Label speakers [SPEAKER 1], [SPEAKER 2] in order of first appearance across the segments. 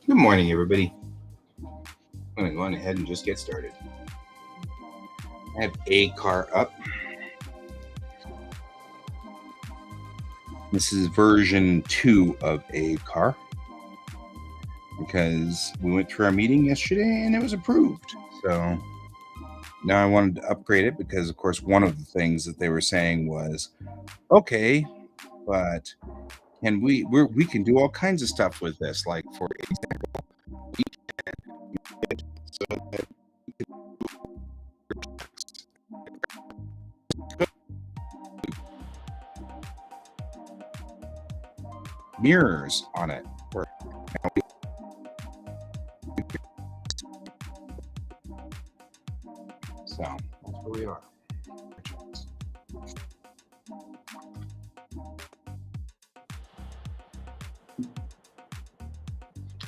[SPEAKER 1] Good morning, everybody. I'm going to go on ahead and just get started. I have a car up. This is version 2 of a car because we went through our meeting yesterday and it was approved. So now I wanted to upgrade it because, of course, one of the things that they were saying was, okay, but can we can do all kinds of stuff with this. Like, for example, we can get so that mirrors on it. Or so that's where we are.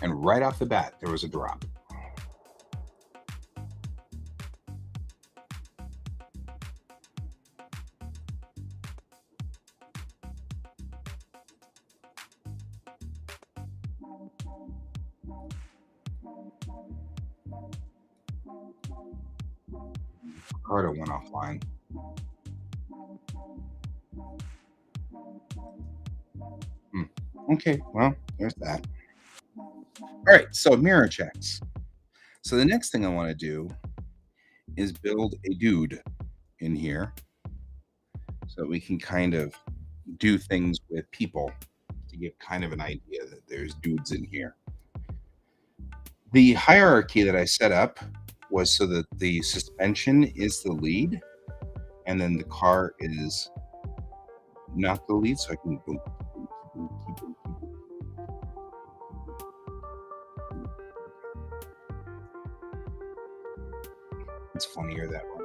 [SPEAKER 1] And right off the bat, there was a drop. Ricardo went offline. Okay, well, there's that. All right, so mirror checks. So the next thing I want to do is build a dude in here so we can kind of do things with people to get kind of an idea that there's dudes in here. The hierarchy that I set up was so that the suspension is the lead and then the car is not the lead, so I can boom, boom, boom, boom, boom, boom. It's funnier that one.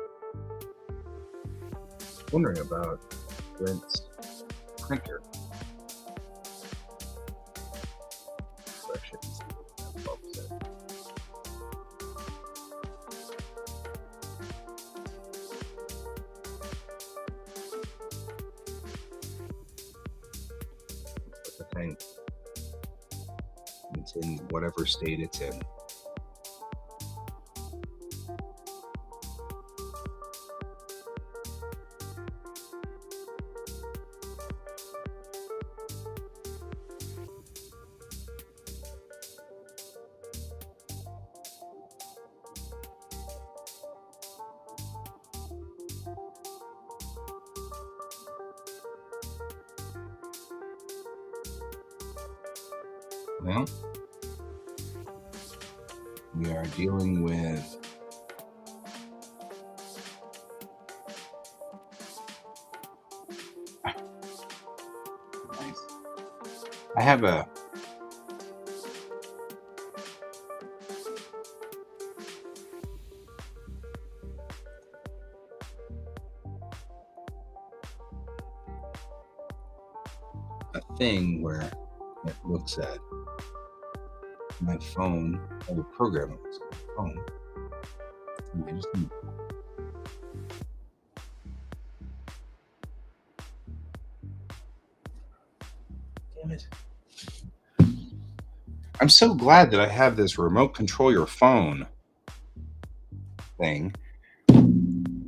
[SPEAKER 1] Wondering about Brent's printer. The thing. It's in whatever state it's in. Well, we are dealing with nice. I have a thing where it looks at my phone, I have a program that looks at my phone. And I just need damn it. I'm so glad that I have this remote control your phone thing.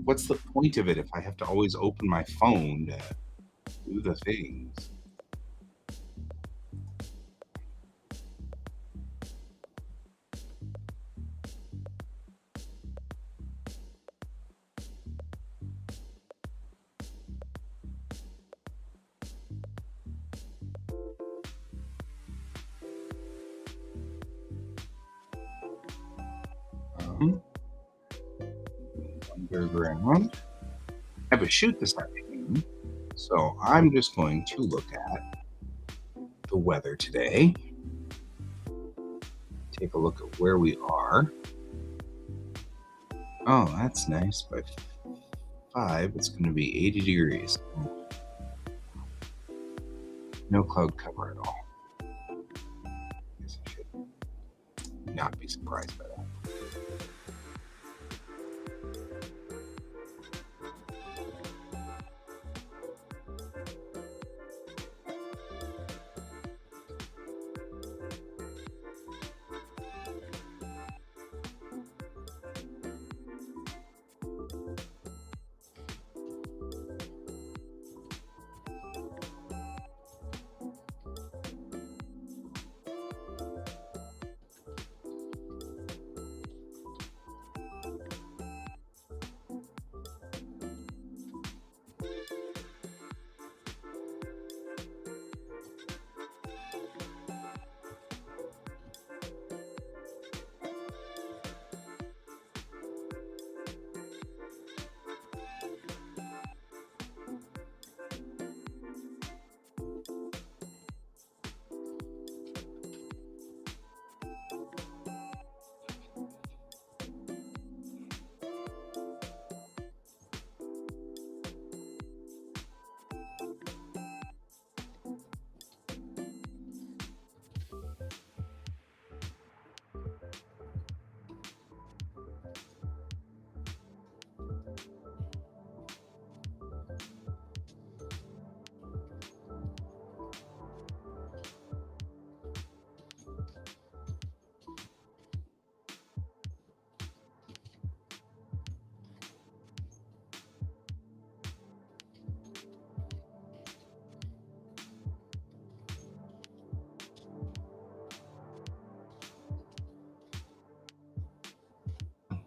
[SPEAKER 1] What's the point of it if I have to always open my phone to do the things? Underground. I have a shoot this afternoon, so I'm just going to look at the weather today. Take a look at where we are. Oh, that's nice. By 5, it's going to be 80 degrees. No cloud cover at all. I guess I should not be surprised by that.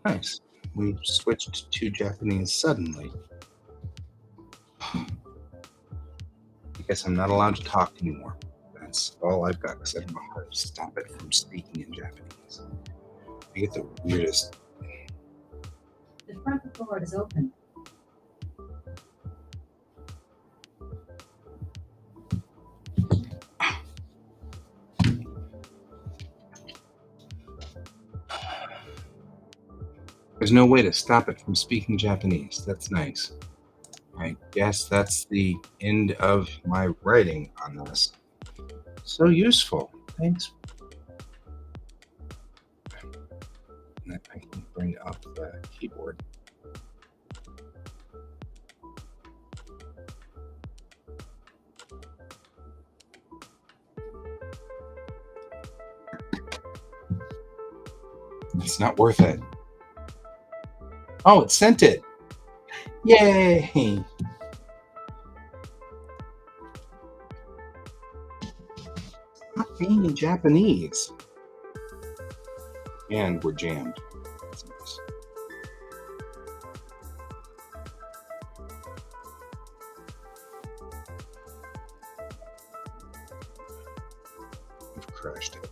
[SPEAKER 1] Nice. We switched to Japanese suddenly. I guess I'm not allowed to talk anymore. That's all I've got because I don't know how to stop it from speaking in Japanese. I get the weirdest.
[SPEAKER 2] The front door is open.
[SPEAKER 1] There's no way to stop it from speaking Japanese. That's nice. I guess that's the end of my writing on this. So useful. Thanks. I can bring up the keyboard. It's not worth it. Oh, it sent it. Yay! Not being in Japanese. And we're jammed. That's nice. We've crashed it.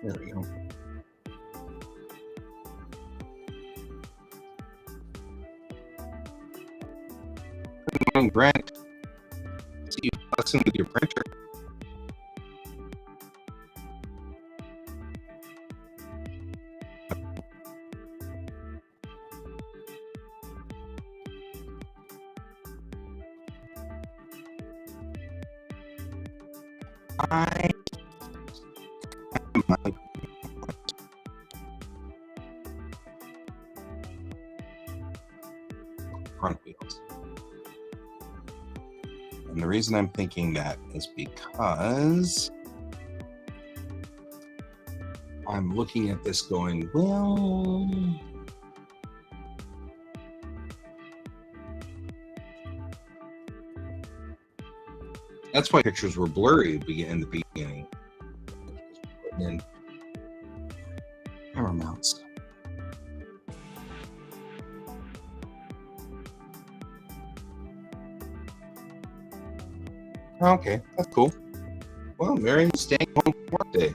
[SPEAKER 1] There we go. Good morning, Brent. See you fussing with your printer. I my front wheels. And the reason I'm thinking that is because I'm looking at this going, well, that's why pictures were blurry in the beginning. And Camera mounts. Okay, that's cool. Well, Miriam's staying home for work day.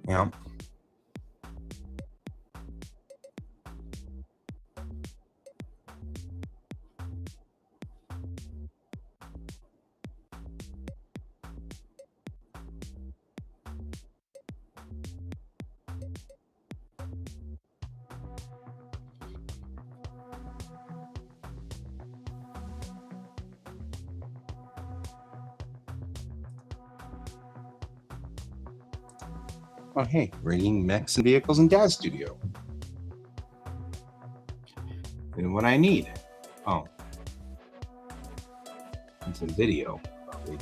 [SPEAKER 1] Yeah. Oh, hey, bringing mechs and vehicles in Dad's studio. And what I need. Oh. And some video. Probably.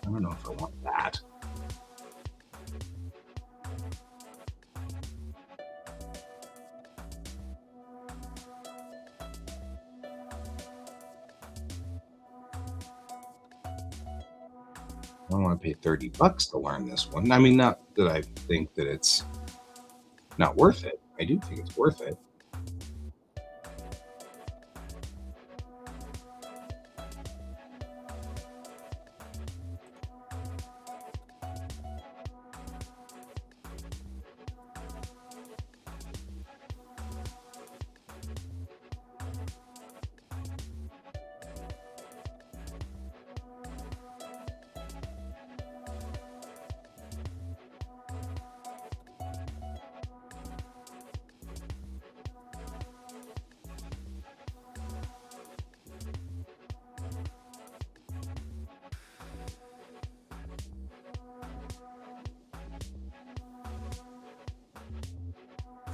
[SPEAKER 1] I don't know if I want that. I don't want to pay $30 to learn this one. I mean, not that I think that it's not worth it. I do think it's worth it.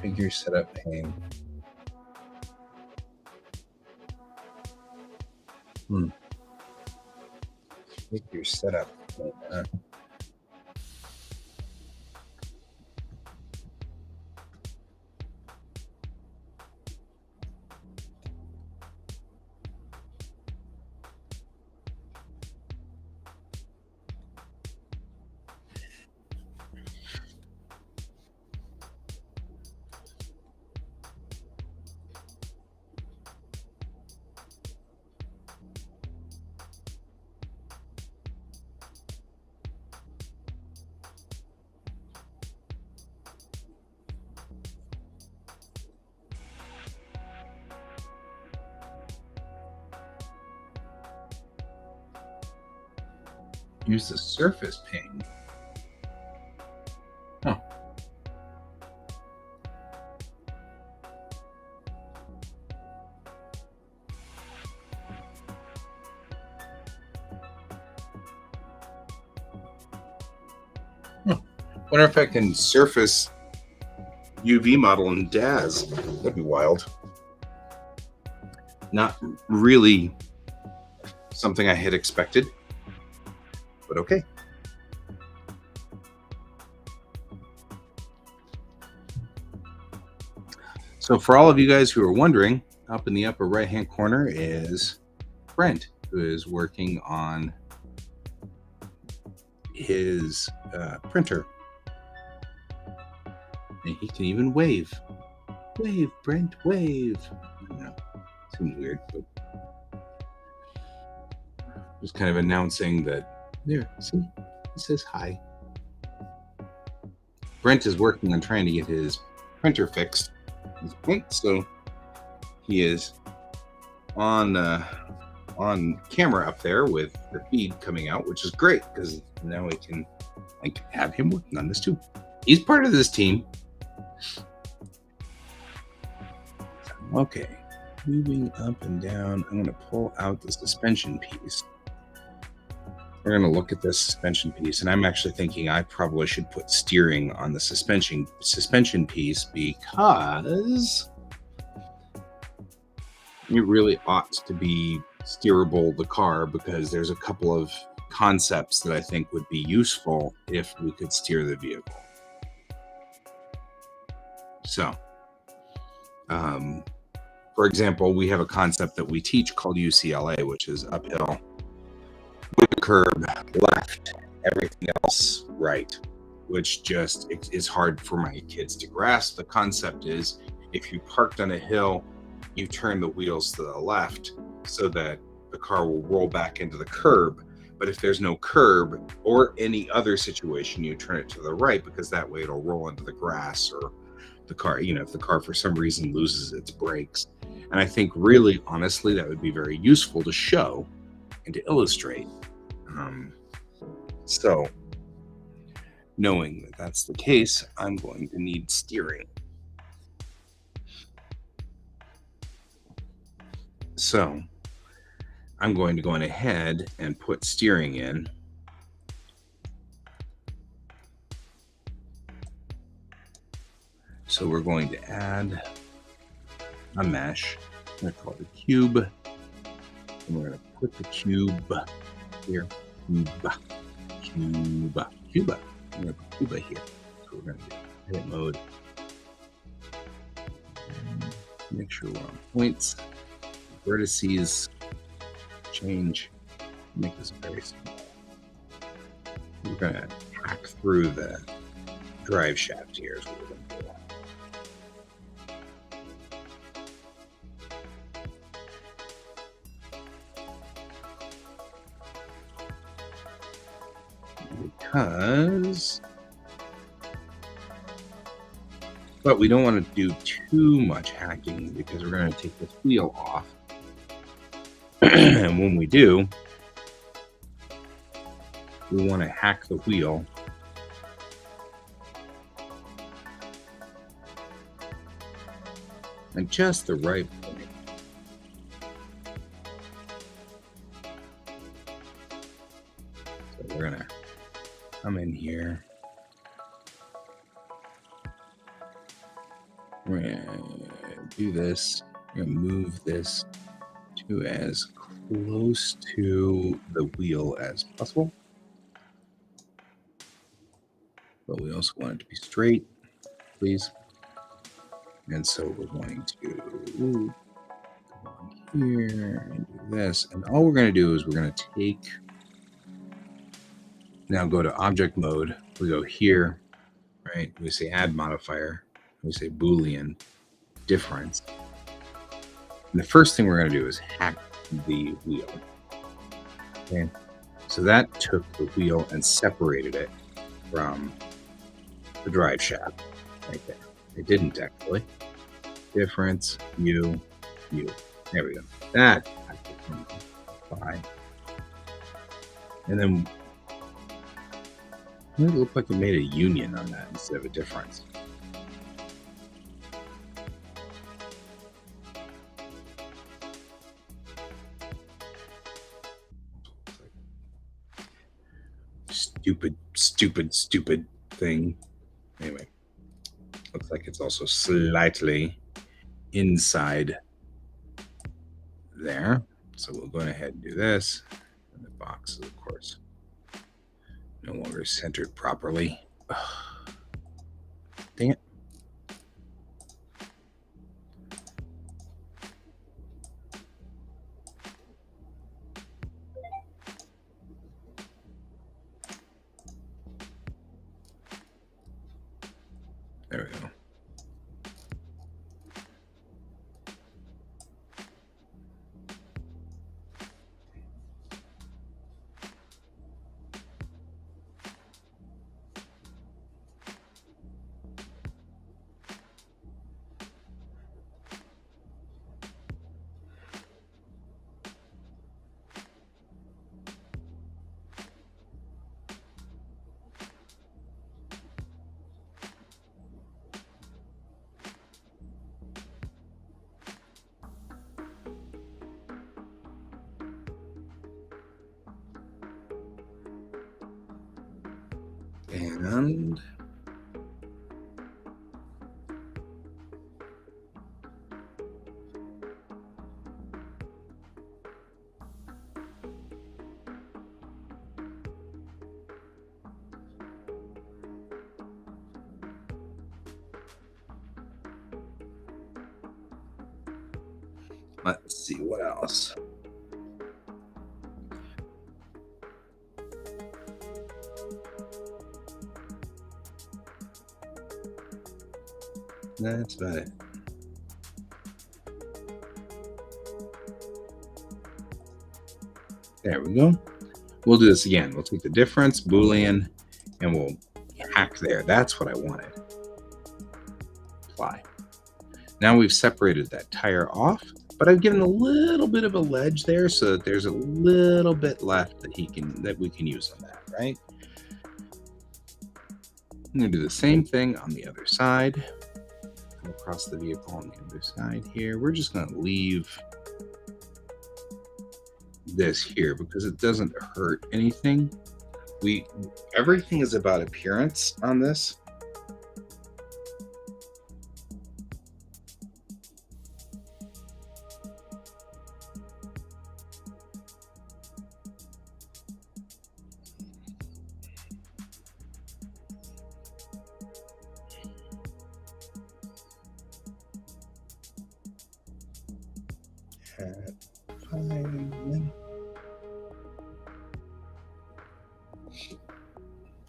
[SPEAKER 1] Figure setup pane. Figure setup pane. Use the surface pane. Oh. Wonder if I can surface UV model in DAZ. That'd be wild. Not really something I had expected, but okay. So for all of you guys who are wondering, up in the upper right-hand corner is Brent, who is working on his printer. And he can even wave. Wave, Brent, wave. I don't know. Seems weird, but just kind of announcing that there, see, he says hi. Brent is working on trying to get his printer fixed at this point, so he is on on camera up there with the feed coming out, which is great because now we can have him working on this too. He's part of this team. Okay, moving up and down. I'm going to pull out the suspension piece. We're going to look at this suspension piece, and I'm actually thinking I probably should put steering on the suspension piece because it really ought to be steerable, the car, because there's a couple of concepts that I think would be useful if we could steer the vehicle. So, for example, we have a concept that we teach called UCLA, which is uphill with the curb left, everything else right, which just is hard for my kids to grasp. The concept is if you parked on a hill, you turn the wheels to the left so that the car will roll back into the curb. But if there's no curb or any other situation, you turn it to the right because that way it'll roll into the grass or the car, if the car for some reason loses its brakes. And I think really, honestly, that would be very useful to show and to illustrate. So knowing that that's the case, I'm going to need steering. So I'm going to go ahead and put steering in. So we're going to add a mesh. I'm going to call it a cube. And we're going to put the cube here. Cuba. I'm going to put Cuba here. So we're going to do edit mode. And make sure we're on points. Vertices. Change. Make this very small. We're going to hack through the drive shaft here. Is what we're going to do. But we don't want to do too much hacking because we're going to take this wheel off. And when we do, we want to hack the wheel at just the right point. So we're going to come in here. We're going to do this. We're going to move this to as close to the wheel as possible. But we also want it to be straight, please. And so we're going to go on here and do this. And all we're going to do is we're going to take, now go to object mode. We go here, right? We say add modifier. We say Boolean difference. And the first thing we're going to do is hack the wheel. Okay. So that took the wheel and separated it from the drive shaft right there. It didn't actually. Difference, U. There we go. That fine. And then it looked like it made a union on that instead of a difference. Stupid thing. Anyway, looks like it's also slightly inside there. So we'll go ahead and do this. And the box is, of course, no longer centered properly. Ugh. Dang it. There we go. And let's see what else. That's about it. There we go. We'll do this again. We'll take the difference, Boolean, and we'll hack there. That's what I wanted. Apply. Now we've separated that tire off, but I've given a little bit of a ledge there so that there's a little bit left that we can use on that, right? I'm going to do the same thing on the other side. Come across the vehicle on the other side here. We're just going to leave this here because it doesn't hurt anything. Everything is about appearance on this.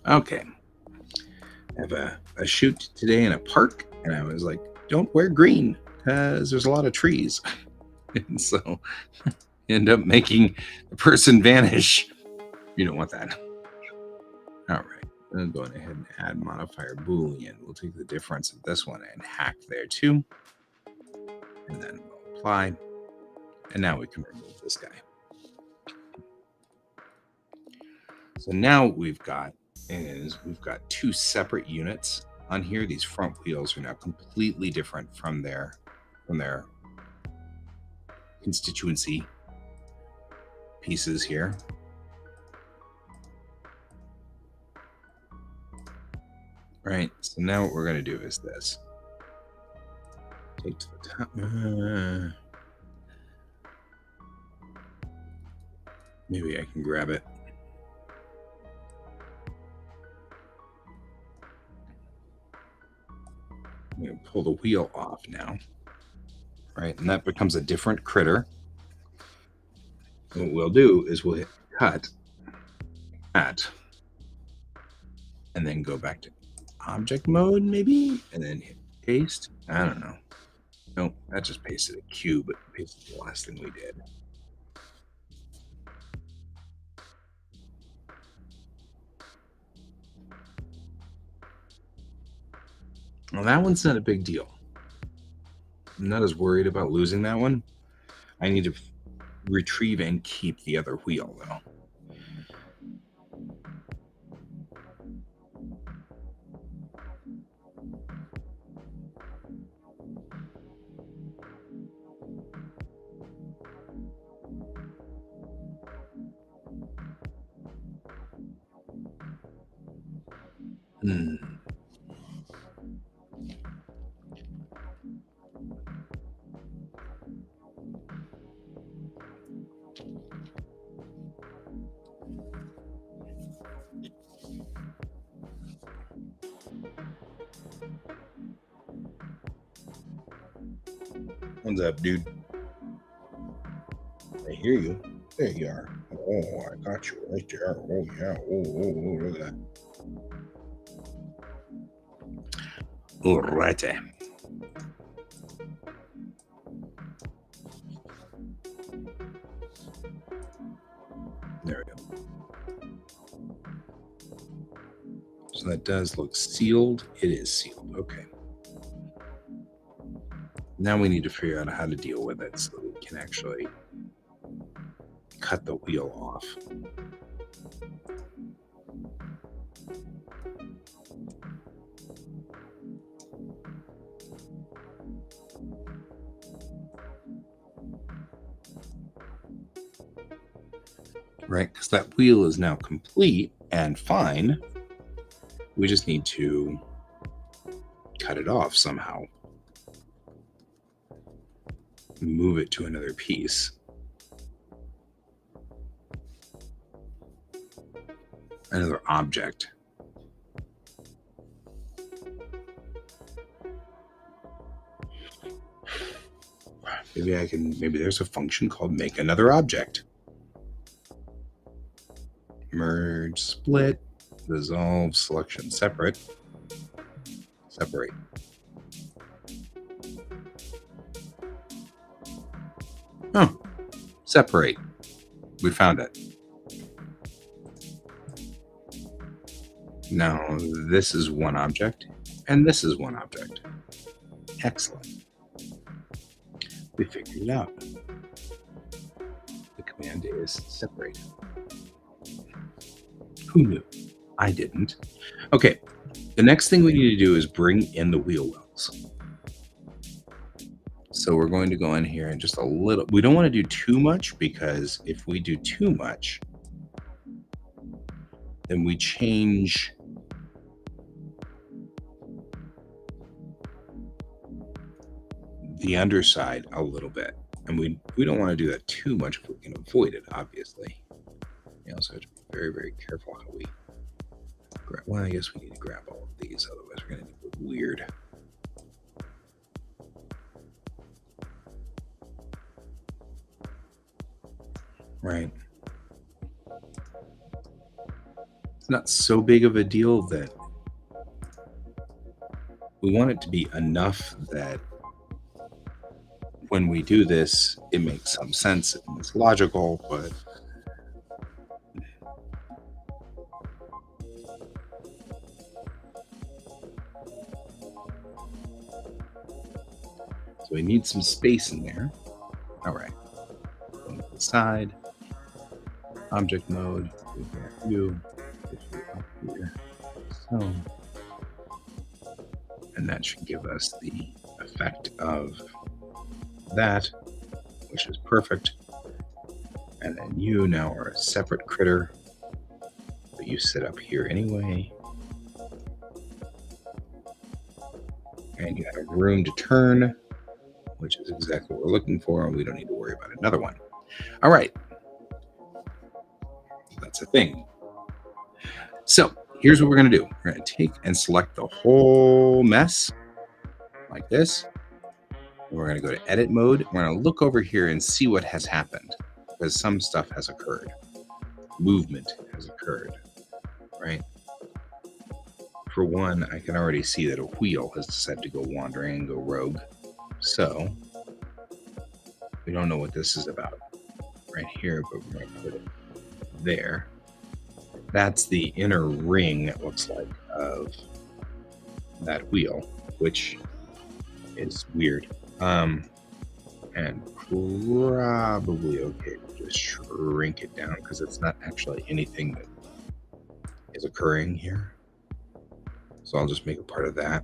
[SPEAKER 1] Okay. I have a shoot today in a park, and I was like, don't wear green because there's a lot of trees. And so end up making the person vanish. You don't want that. All right. I'm going ahead and add modifier Boolean. We'll take the difference of this one and hack there too. And then we'll apply. And now we can remove this guy. So now what we've got is we've got two separate units on here. These front wheels are now completely different from their constituency pieces here. Right, so now what we're going to do is this. Take to the top. Maybe I can grab it. I'm going to pull the wheel off now. Right, and that becomes a different critter. And what we'll do is we'll hit cut that and then go back to object mode maybe, and then hit paste. I don't know. Nope, that just pasted a cube, but pasted the last thing we did. Well, that one's not a big deal. I'm not as worried about losing that one. I need to retrieve and keep the other wheel, though. What's up, dude? I hear you. There you are. Oh, I got you right there. Oh, yeah. Oh, look at that. All right. There we go. So that does look sealed. It is sealed. Okay. Now we need to figure out how to deal with it so we can actually cut the wheel off. Right, because that wheel is now complete and fine. We just need to cut it off somehow. Move it to another piece. Another object. Maybe there's a function called make another object. Merge, split, dissolve, selection, separate. Separate. Oh, separate. We found it. Now, this is one object, and this is one object. Excellent. We figured it out. The command is separate. Who knew? I didn't. Okay, the next thing we need to do is bring in the wheel wells. So we're going to go in here and just a little, we don't want to do too much, because if we do too much, then we change the underside a little bit. And we don't want to do that too much if we can avoid it, obviously. We also have to be very, very careful how we grab. Well, I guess we need to grab all of these, otherwise we're going to look weird. Right. It's not so big of a deal that we want it to be enough that when we do this, it makes some sense and it's logical, but so we need some space in there. All right. On the side, object mode, view, up here. So, and that should give us the effect of that, which is perfect. And then you now are a separate critter, but you sit up here anyway. And you have room to turn, which is exactly what we're looking for, and we don't need to worry about another one. All right. That's a thing. So here's what we're going to do. We're going to take and select the whole mess like this. We're going to go to edit mode. We're going to look over here and see what has happened, because some stuff has occurred. Movement has occurred, right? For one, I can already see that a wheel has decided to go wandering and go rogue. So we don't know what this is about right here, but we're going to put it there. That's the inner ring, it looks like, of that wheel, which is weird. And probably okay to just shrink it down, because it's not actually anything that is occurring here. So I'll just make a part of that.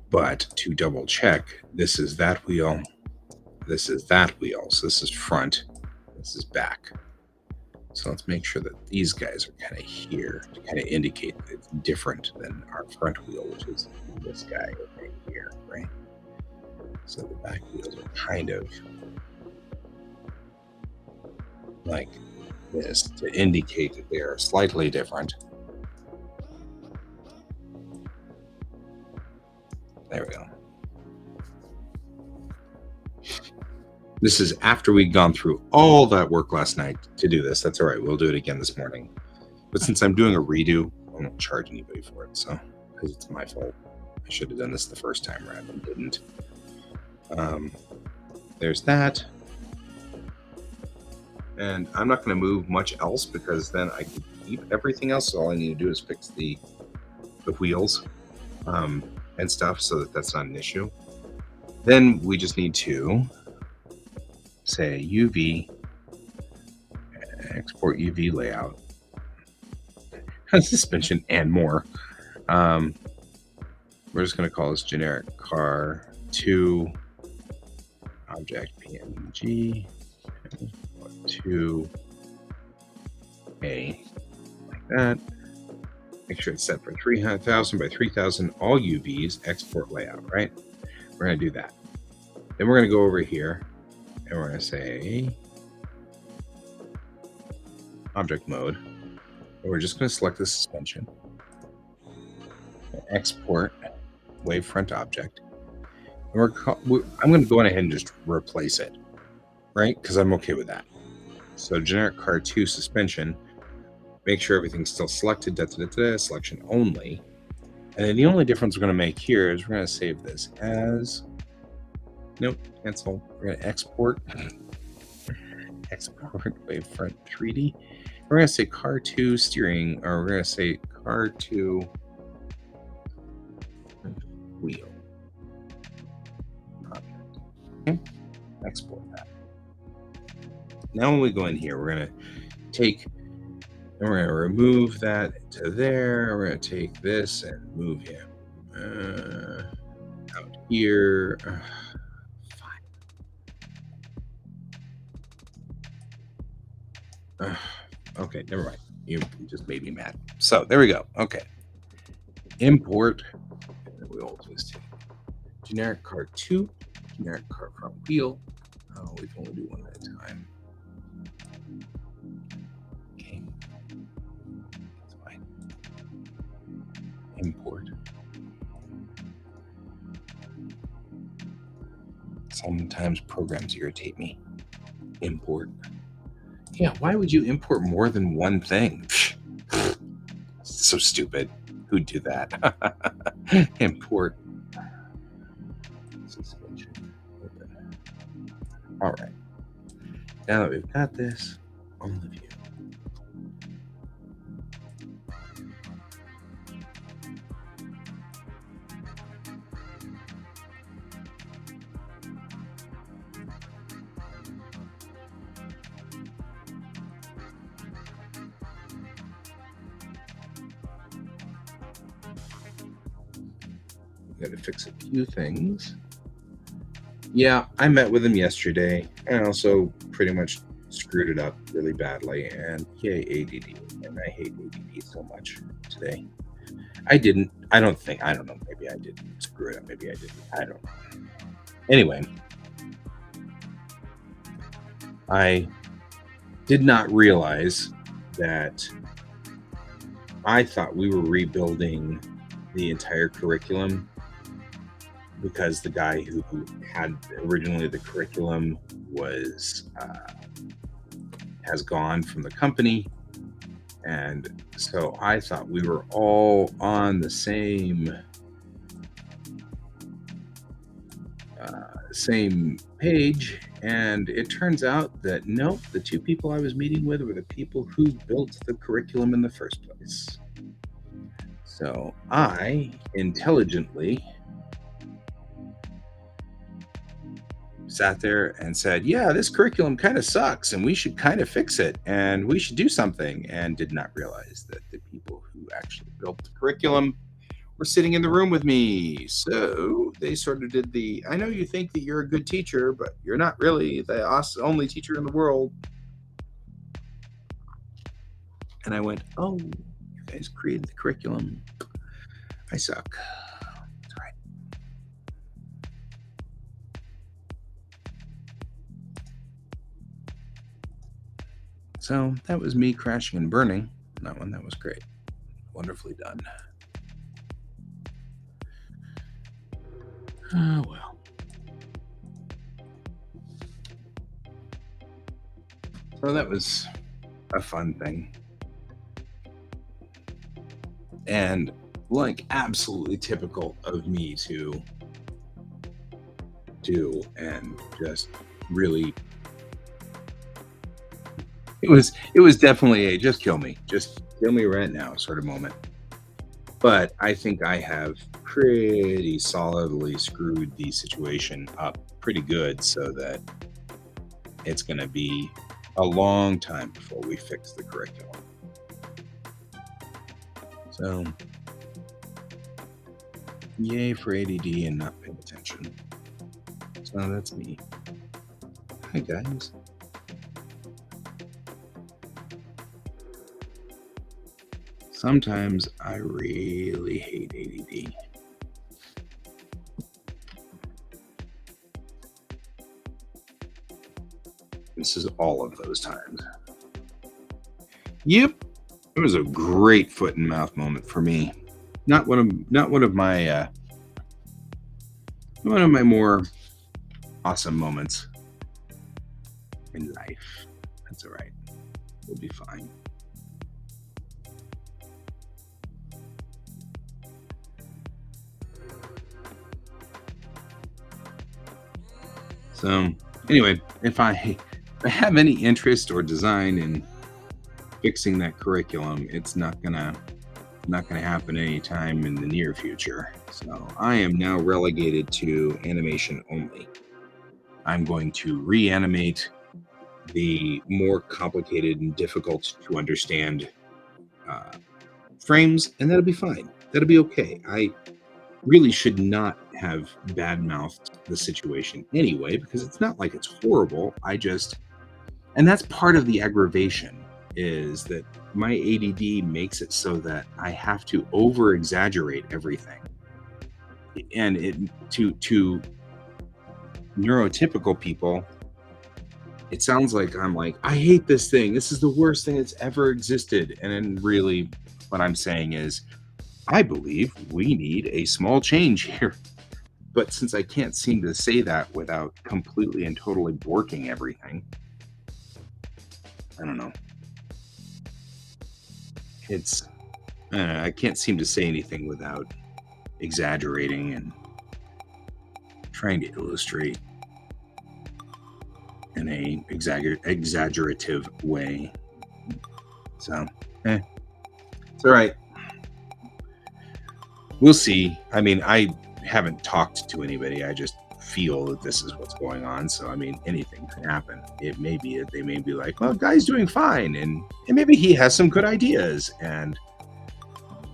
[SPEAKER 1] But to double check, this is that wheel, this is that wheel. So this is front, this is back. So let's make sure that these guys are kind of here to kind of indicate that it's different than our front wheel, which is this guy right here, right? So the back wheels are kind of like this to indicate that they are slightly different. There we go. This is after we'd gone through all that work last night to do this. That's all right. We'll do it again this morning. But since I'm doing a redo, I won't charge anybody for it. So, because it's my fault. I should have done this the first time rather than didn't. There's that. And I'm not going to move much else, because then I can keep everything else. So all I need to do is fix the wheels and stuff, so that that's not an issue. Then we just need to say UV, export UV layout, suspension, and more. We're just going to call this generic car 2 object PNG 2A that. Make sure it's set for 300,000 by 3,000, all UVs, export layout, right? We're going to do that. Then we're going to go over here and we're going to say object mode. And we're just going to select the suspension. Export wavefront object. And I'm going to go ahead and just replace it, right? Because I'm okay with that. So generic car 2 suspension. Make sure everything's still selected. Selection only. And then the only difference we're going to make here is we're going to save this as. Nope, cancel. We're going to export. Export wavefront 3D. We're going to say car 2 steering, or we're going to say car 2 wheel. Okay. Export that. Now when we go in here, we're going to take, and we're going to remove that to there. We're going to take this and move him out here. Fine. Okay, never mind. You just made me mad. So there we go. Okay. Import. And we will just take generic car 2, generic car front wheel. Oh, we can only do one at a time. Okay. That's fine. Import. Sometimes programs irritate me. Import. Yeah, why would you import more than one thing? So stupid. Who'd do that? Import. Suspension. Open. All right. Now that we've got this, on the view. Got to fix a few things. Yeah, I met with him yesterday and also pretty much screwed it up really badly. And yay, ADD. And I hate ADD so much today. I didn't. I don't know. Maybe I didn't screw it up. Maybe I didn't. I don't know. Anyway, I did not realize that I thought we were rebuilding the entire curriculum because the guy who had originally the curriculum was has gone from the company, and so I thought we were all on the same page, and it turns out that nope, the two people I was meeting with were the people who built the curriculum in the first place. So I intelligently sat there and said, yeah, this curriculum kind of sucks and we should kind of fix it and we should do something, and did not realize that the people who actually built the curriculum were sitting in the room with me. So they sort of did the, I know you think that you're a good teacher, but you're not really the only teacher in the world. And I went, oh, you guys created the curriculum. I suck. It's all right. So that was me crashing and burning. That one, that was great. Wonderfully done. Oh, well. So that was a fun thing. And like absolutely typical of me to do, and just really it was definitely a just kill me right now sort of moment. But I think I have pretty solidly screwed the situation up pretty good, so that it's going to be a long time before we fix the curriculum. So yay for ADD and not paying attention. So that's me. Hi guys. Sometimes I really hate ADD. This is all of those times. Yep, it was a great foot and mouth moment for me. Not one of my more awesome moments in life. That's all right. We'll be fine. So anyway, if I have any interest or design in fixing that curriculum, it's not gonna happen anytime in the near future. So I am now relegated to animation only. I'm going to reanimate the more complicated and difficult to understand uh, frames, and that'll be fine. That'll be okay. I really should not have bad-mouthed the situation anyway, because it's not like it's horrible. And that's part of the aggravation, is that my ADD makes it so that I have to over exaggerate everything. And it to neurotypical people, it sounds like I'm like, I hate this thing. This is the worst thing that's ever existed. And then really what I'm saying is, I believe we need a small change here. But since I can't seem to say that without completely and totally borking everything, I don't know. It's I can't seem to say anything without exaggerating and trying to illustrate in a exaggerative way. So, it's all right. We'll see. I mean, I haven't talked to anybody. I just feel that this is what's going on. So, I mean, anything can happen. It may be that they may be like, well, guy's doing fine. And maybe he has some good ideas.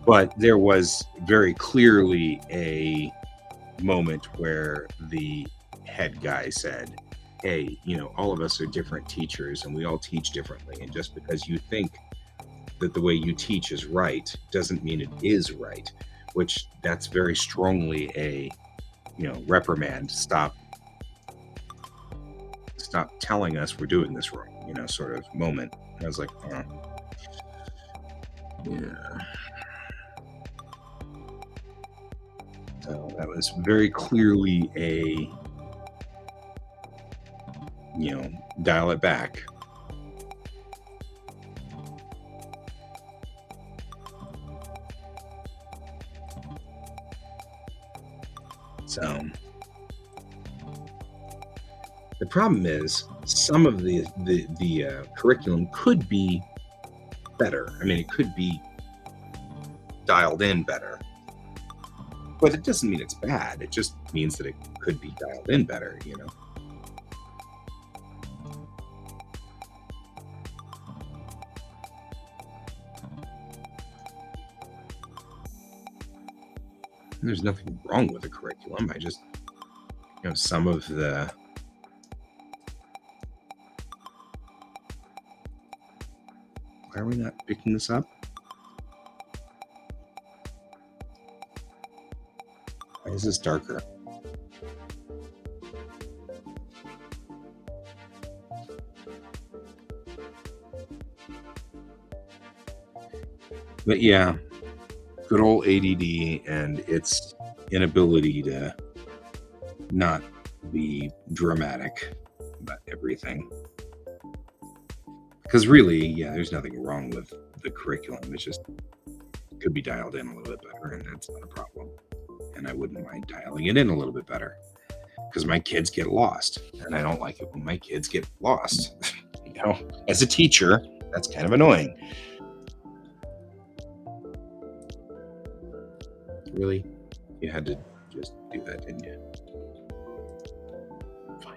[SPEAKER 1] But there was very clearly a moment where the head guy said, hey, all of us are different teachers and we all teach differently. And just because you think that the way you teach is right doesn't mean it is right, which that's very strongly a, reprimand. Stop telling us we're doing this wrong, sort of moment. And I was like, oh, yeah. So that was very clearly a, dial it back. So the problem is some of the curriculum could be better. I mean, it could be dialed in better, but it doesn't mean it's bad. It just means that it could be dialed in better, And there's nothing wrong with the curriculum. I just, some of the why are we not picking this up? Why is this darker? But yeah, good old ADD and its inability to not be dramatic about everything. Because really, yeah, there's nothing wrong with the curriculum. It's just could be dialed in a little bit better, and that's not a problem. And I wouldn't mind dialing it in a little bit better, because my kids get lost, and I don't like it when my kids get lost. As a teacher, that's kind of annoying. Really? You had to just do that, didn't you? Fine.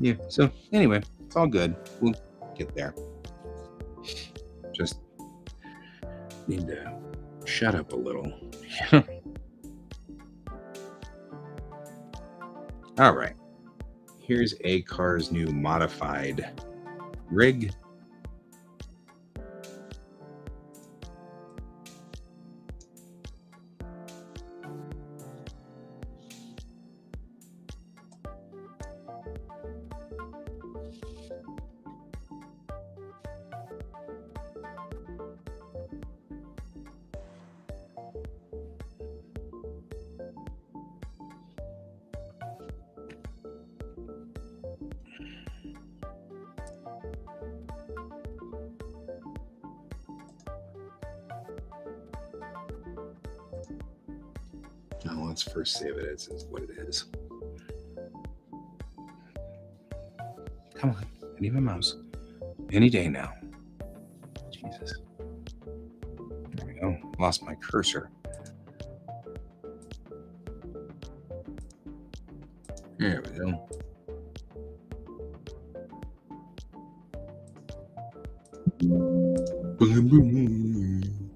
[SPEAKER 1] Yeah. So anyway, it's all good. We'll get there. Just need to shut up a little. All right. Here's Acar's new modified rig. Now let's first save it as what it is. Come on, I need my mouse. Any day now. Jesus. There we go. Lost my cursor. There we go. Boom, boom.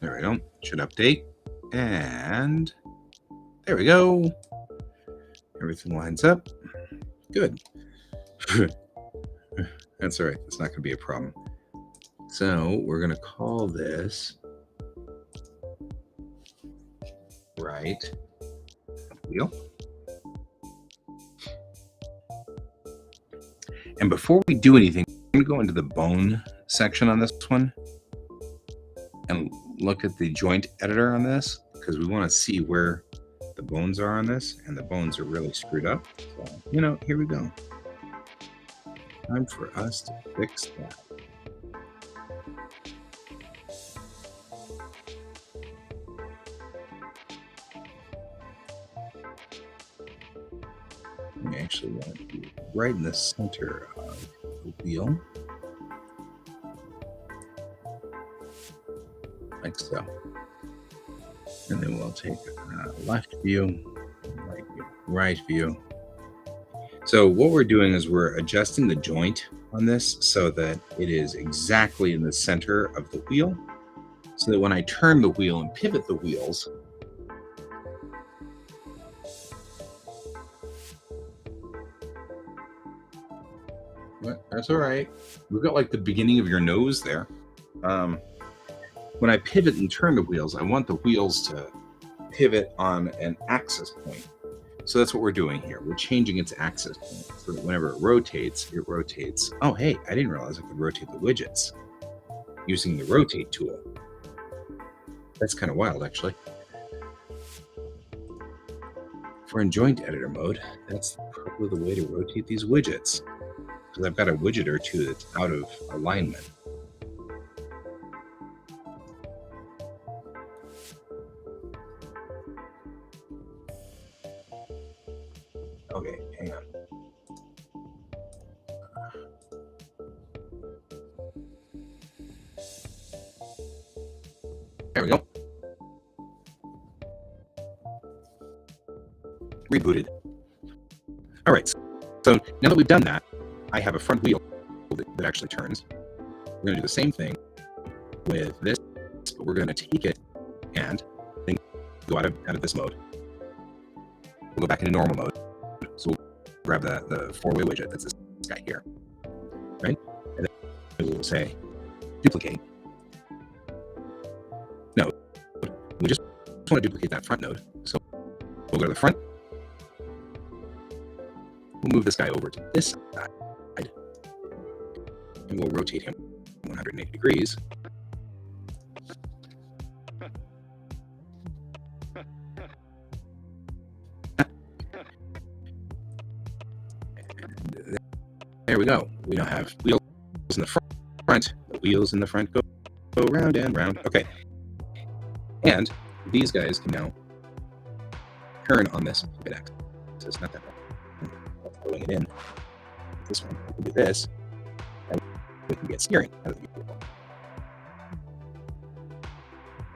[SPEAKER 1] There we go. Should update. And there we go. Everything lines up. Good. That's all right. That's not going to be a problem. So we're going to call this right wheel. And before we do anything, I'm going to go into the bone section on this one and look at the joint editor on this, because we want to see where the bones are on this, and the bones are really screwed up. So, here we go. Time for us to fix that. We actually want to be right in the center of the wheel. Like so. And then we'll take left view, right view. So what we're doing is we're adjusting the joint on this so that it is exactly in the center of the wheel, so that when I turn the wheel and pivot the wheels, that's all right. We've got like the beginning of your nose there. When I pivot and turn the wheels, I want the wheels to pivot on an axis point. So that's what we're doing here. We're changing its axis point so that whenever it rotates, it rotates. Oh, hey, I didn't realize I could rotate the widgets using the rotate tool. That's kind of wild, actually. If we're in joint editor mode, that's probably the way to rotate these widgets, because I've got a widget or two that's out of alignment. Okay, hang on. There we go. Rebooted. All right, so now that we've done that, I have a front wheel that actually turns. We're going to do the same thing with this, but we're going to take it and then go out of this mode. We'll go back into normal mode. So we'll grab the four-way widget, that's this guy here, right? And then we'll say duplicate node. We just want to duplicate that front node. So we'll go to the front. We'll move this guy over to this side, and we'll rotate him 180 degrees. And there we go. We now have wheels in the front. The wheels in the front go round and round. Okay. And these guys can now turn on this pivot axis. Not that one. Throwing it in. This one, we can do this, and we can get steering out of the vehicle.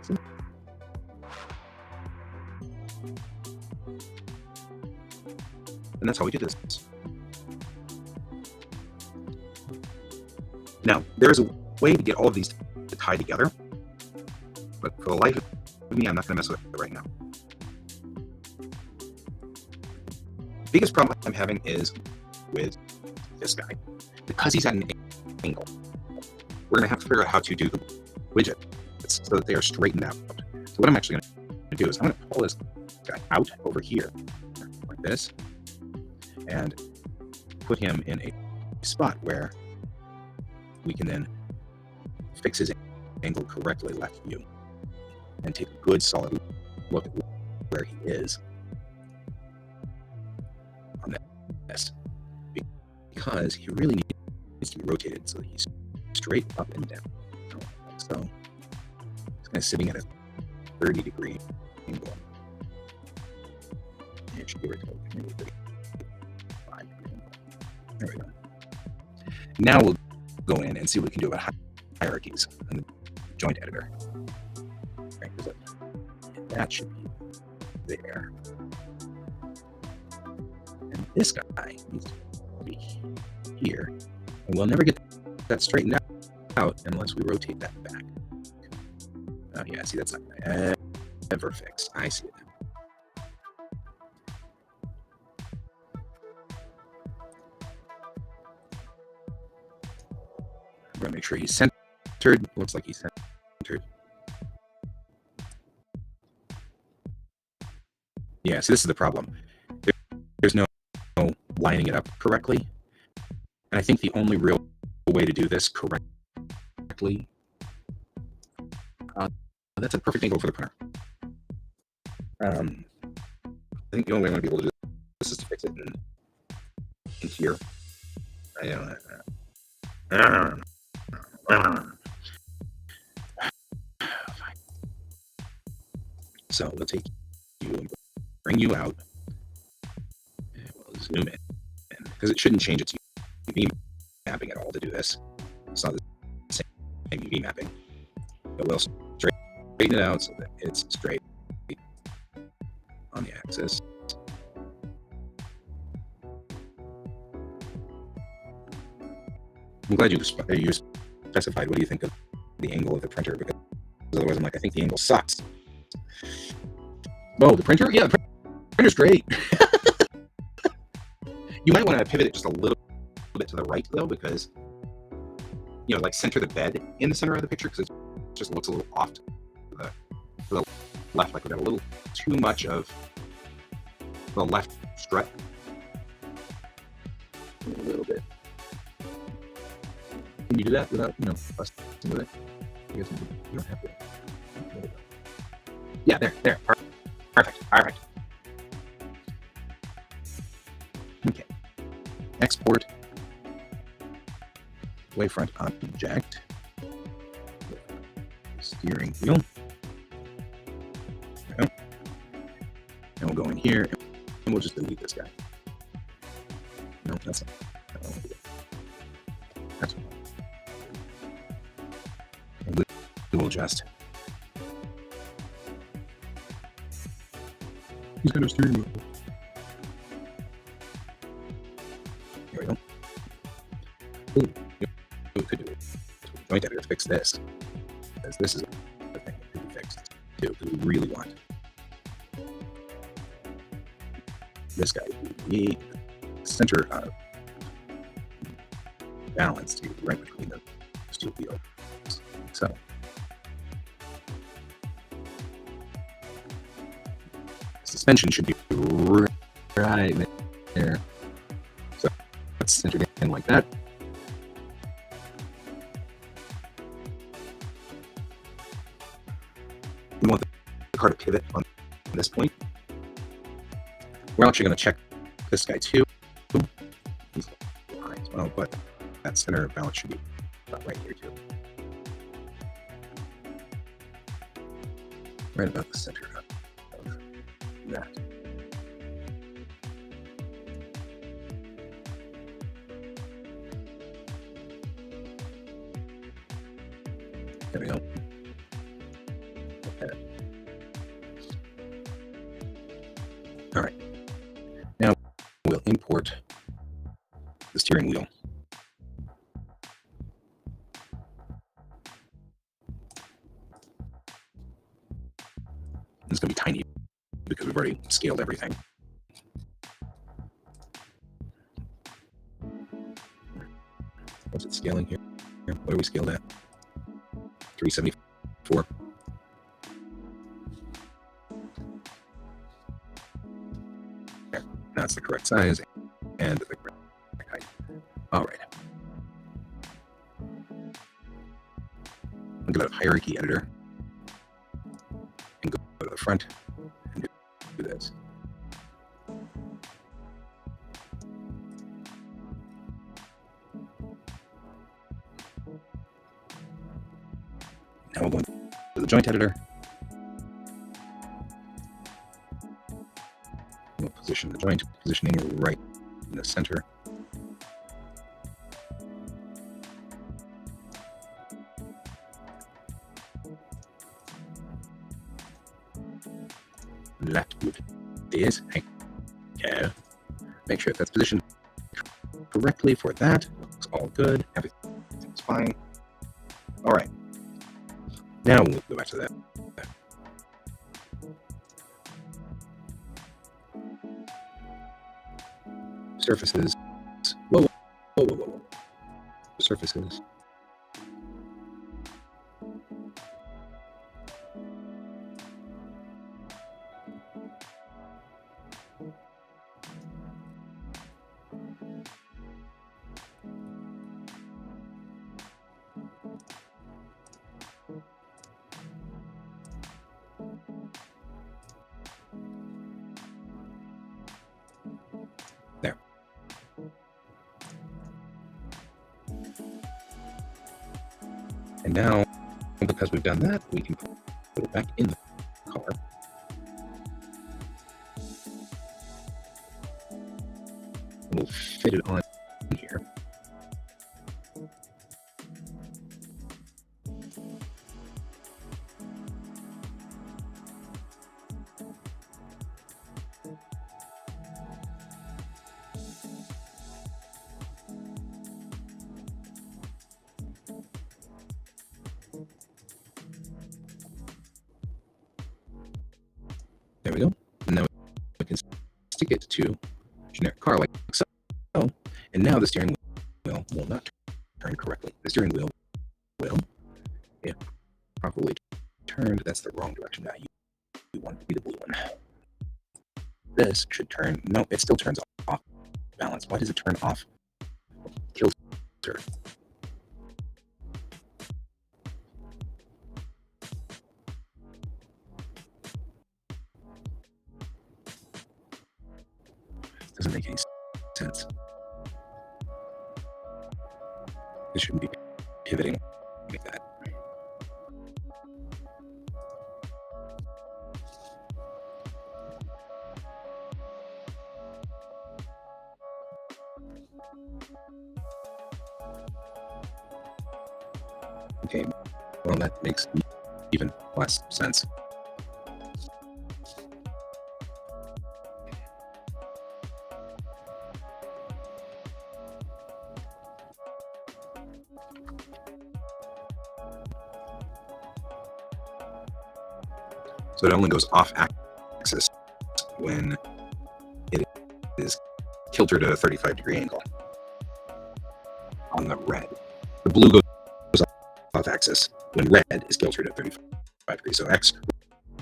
[SPEAKER 1] See? And that's how we do this. Now, there's a way to get all of these to tie together, but for the life of me, I'm not going to mess with it right now. The biggest problem I'm having is with this guy. Because he's at an angle, we're going to have to figure out how to do the widgets so that they are straightened out. So what I'm actually going to do is I'm going to pull this guy out over here like this and put him in a spot where we can then fix his angle correctly left view and take a good solid look at where he is on this, because he really needs to be rotated so he's straight up and down. So he's kind of sitting at a 30-degree angle. It should be right to maybe 35-degree angle. There we go. Now we'll go in and see what we can do about hierarchies in the joint editor. Right, that should be there. And this guy needs to be here. And we'll never get that straightened out unless we rotate that back. Oh yeah, see, that's not gonna ever fix. I see it now. I'm gonna make sure he's centered. Looks like he's centered. Yeah, see, this is the problem. There's no lining it up correctly. And I think the only real way to do this correctly, that's a perfect angle for the printer. I think the only way I'm going to be able to do this is to fix it in here. I don't know. So we'll take you and bring you out. And we'll zoom in because it shouldn't change its UV mapping at all to do this. It's not the same UV mapping, but we'll straighten it out so that it's straight on the axis. I'm glad you specified what do you think of the angle of the printer, because otherwise I'm like, I think the angle sucks. Oh, the printer? Yeah, the printer's great. You might want to pivot it just a little bit to the right, though, because, you know, like center the bed in the center of the picture, because it just looks a little off to the left, like we got a little too much of the left strut. A little bit. Can you do that without, you know, busting with it? I guess you don't have to. Yeah, there. Perfect. Okay. Export wavefront object. Steering wheel. There we go. And we'll go in here and we'll just delete this guy. No, that's not. That's fine. And we will just. He's got a steering wheel. Here we go. Ooh, we could do it. Joint editor to fix this, because this is the thing that could be fixed too, because we really want this guy to be the center of balance to be right between those two wheels. So suspension should be right there. So let's center it in like that. We want the car to pivot on this point. We're actually going to check this guy too. He's behind as well, but that center of balance should be about right here too. Right about the center of that. There we go. Okay. All right. Now we'll import the steering wheel. It's going to be tiny because we've already scaled everything. What's it scaling here? What are we scaled at? 374. There. That's the correct size and the correct height. All right. Look at the hierarchy editor and go to the front and do this. Now we'll go into the joint editor. We'll position the joint, positioning right in the center. Left good. This. Okay. Make sure that's positioned correctly for that. Looks all good. Everything's fine. All right. Now we'll go back to that. Surfaces. Whoa. Surfaces. There. And now, because we've done that, we can put it back in the car. We'll fit it on here. There we go. And now we can stick it to a generic car like so. And now the steering wheel will not turn correctly. The steering wheel will, if properly turned, that's the wrong direction. Now you want it to be the blue one. This should turn. No, it still turns off balance. Why does it turn off kilter? Doesn't make any sense. This shouldn't be pivoting like that. Okay, well, that makes even less sense. So it only goes off axis when it is kiltered at a 35-degree angle on the red. The blue goes off axis when red is kiltered at 35 degrees. So X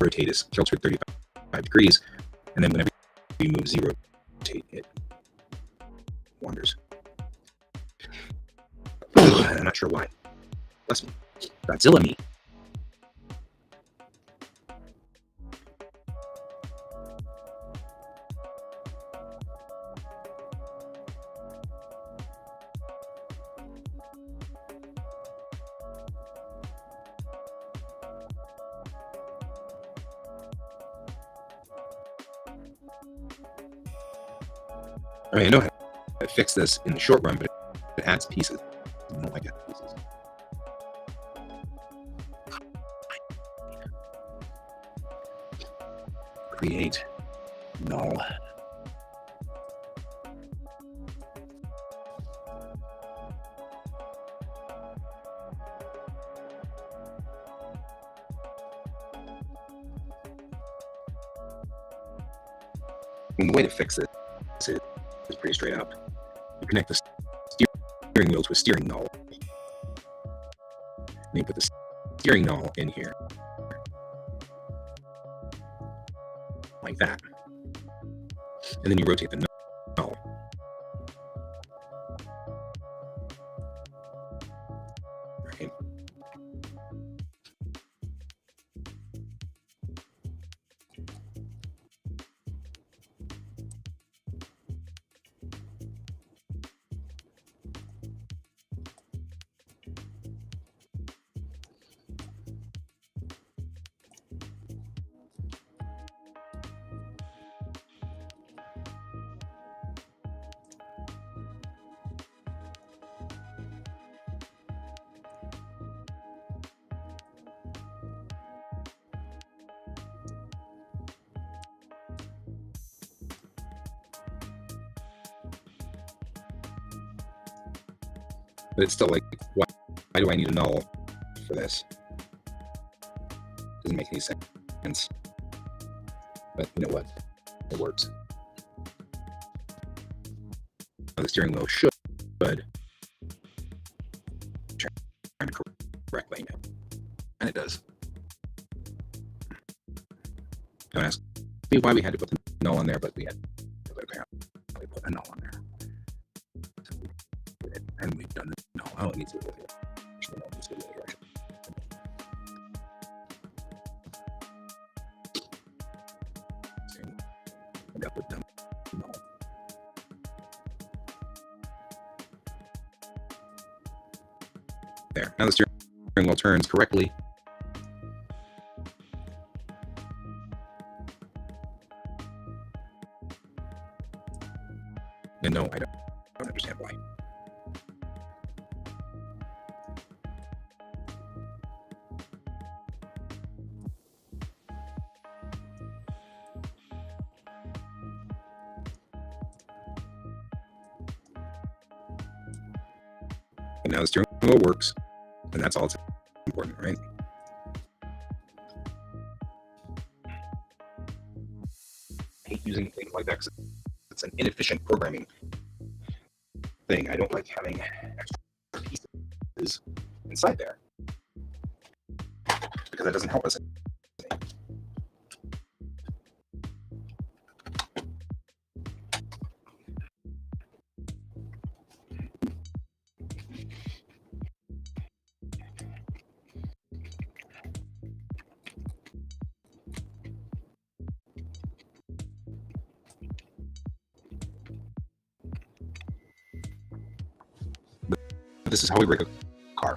[SPEAKER 1] rotate is kiltered 35 degrees, and then whenever you move Z rotate, it wanders. I'm not sure why. Bless me. Godzilla me. I mean, I know how to fix this in the short run, but it adds pieces. I don't like adding pieces. Create null. And the way to fix this is pretty straight up. You connect the steering wheel to a steering null. Then you put the steering null in here. Like that. And then you rotate the null. Right. But it's still like, why do I need a null for this? Doesn't make any sense. But you know what? It works. The steering wheel should turn correctly, and it does. Don't ask me why we had to put the null on there, but we had to put a null on there. And we've done the null. Oh, it needs to be really there. Now the steering wheel turns correctly. And no, I don't understand why. And now the steering wheel works, and that's all that's important, right? I hate using things like that because it's an inefficient programming thing. I don't like having extra pieces inside there because that doesn't help us. This is how we break a car.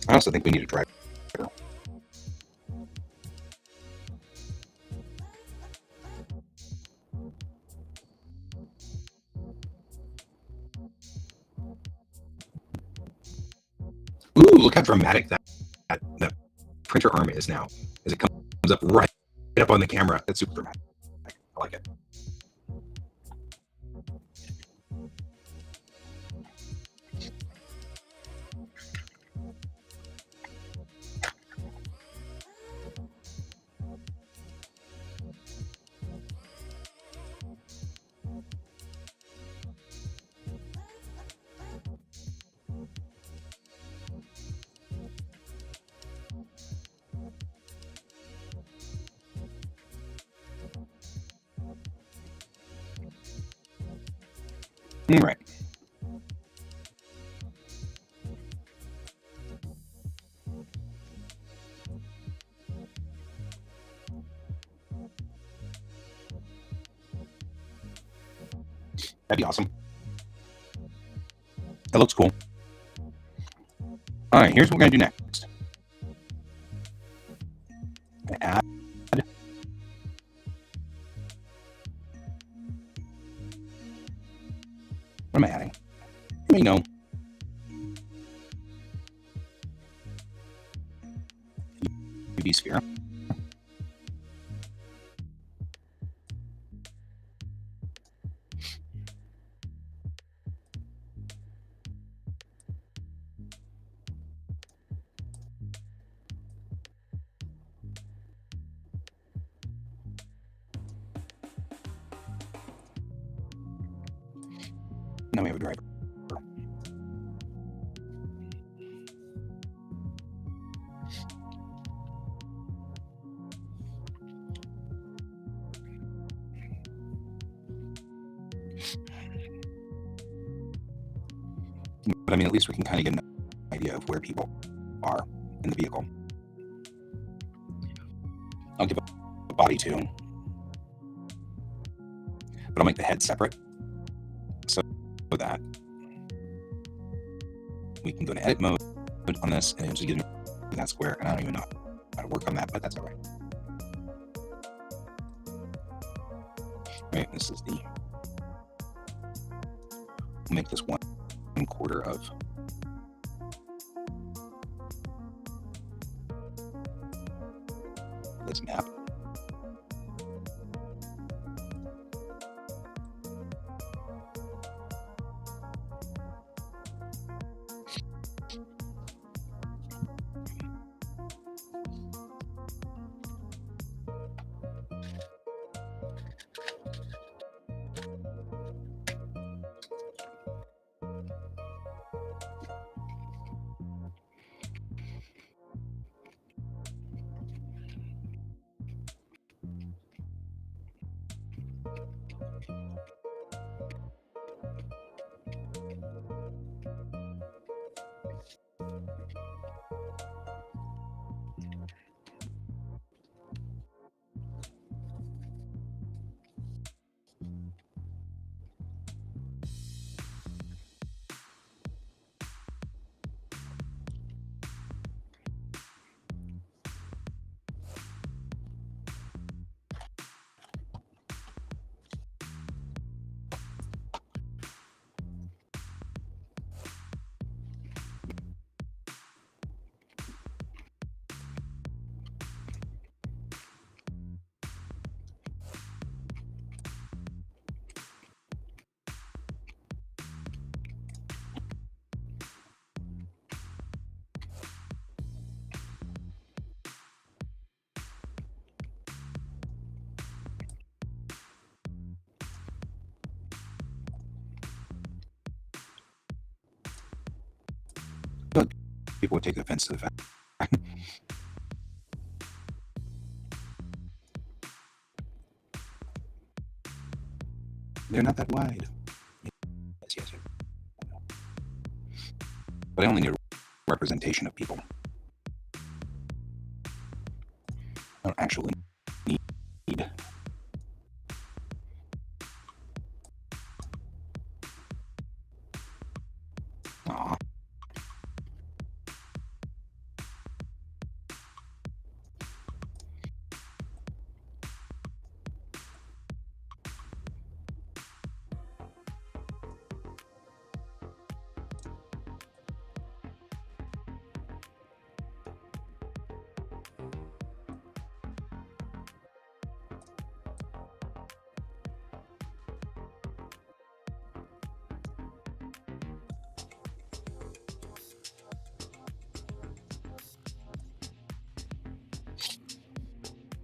[SPEAKER 1] I also think we need a driver. Ooh, look how dramatic that printer arm is now. As it comes up right up on the camera. That's super dramatic. I like it. All right. That'd be awesome. That looks cool. All right, here's what we're going to do next. Add. What am I adding? me know. UV sphere. Now we have a driver. But I mean, at least we can kind of get an idea of where people are in the vehicle. I'll give a body too, but I'll make the head separate so that we can go to edit mode on this, and it'll just give me that square. And I don't even know how to work on that, but that's all right. Right, this is the. We'll make this 1/4 of. This map. But people would take offense to the fact. They're not that wide. Yes. But I only need a representation of people. I don't actually need. Aw.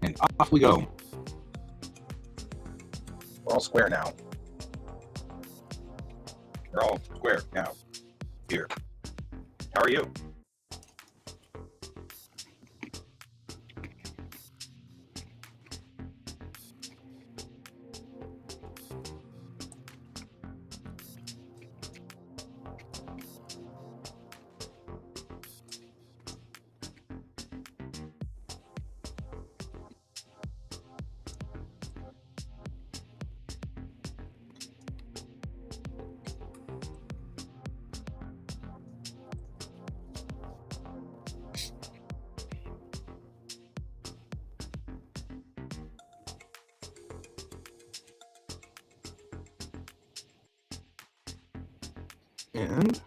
[SPEAKER 1] And off we go. We're all square now. We're all square now. Here. How are you? And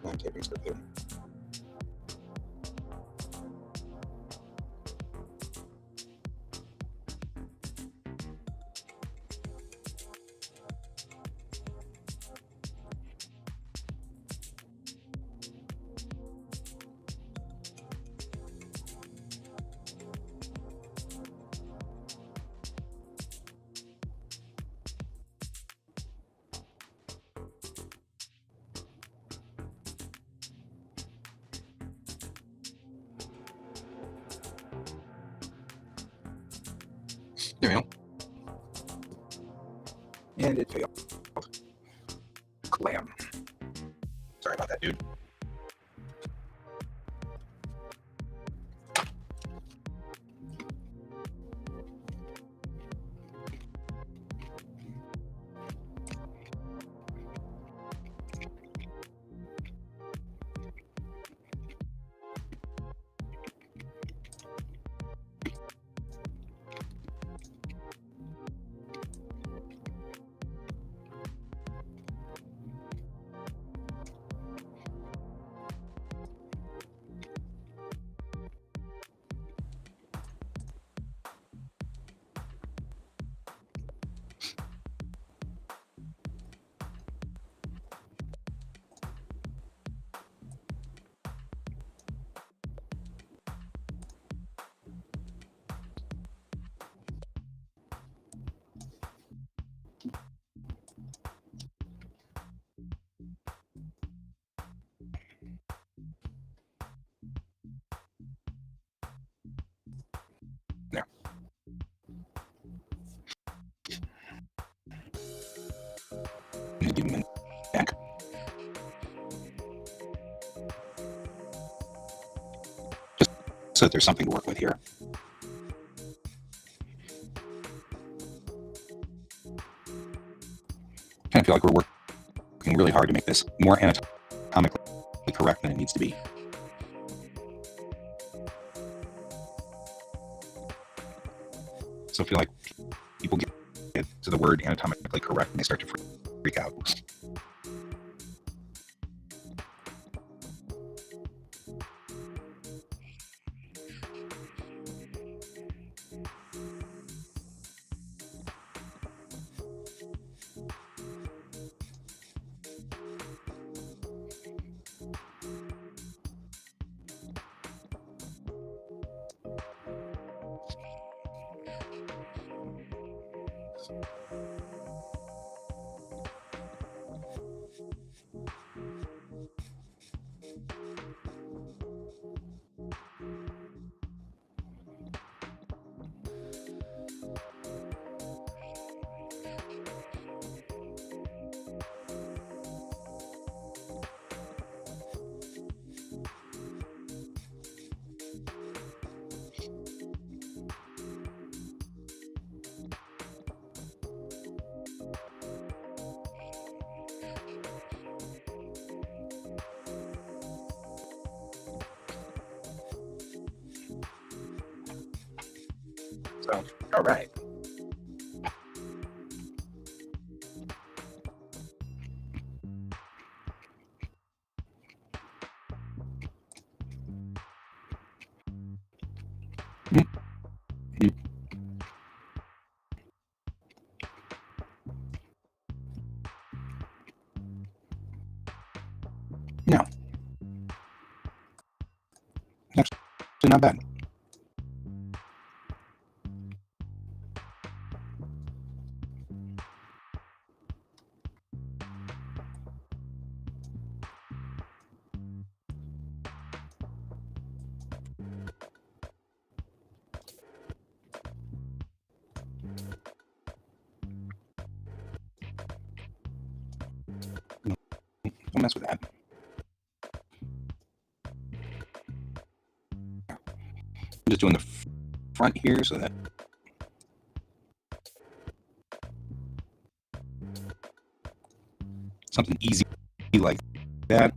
[SPEAKER 1] I'm taping stuff here. There we go. And it failed. Clam. Sorry about that, dude. There. Give him back. Just so that there's something to work with here. I kind of feel like we're working really hard to make this more anatomically correct than it needs to be. So I feel like people get to the word anatomically correct and they start to freak out. So, all right. No, actually not bad. Don't mess with that. I'm just doing the front here so that something easy like that.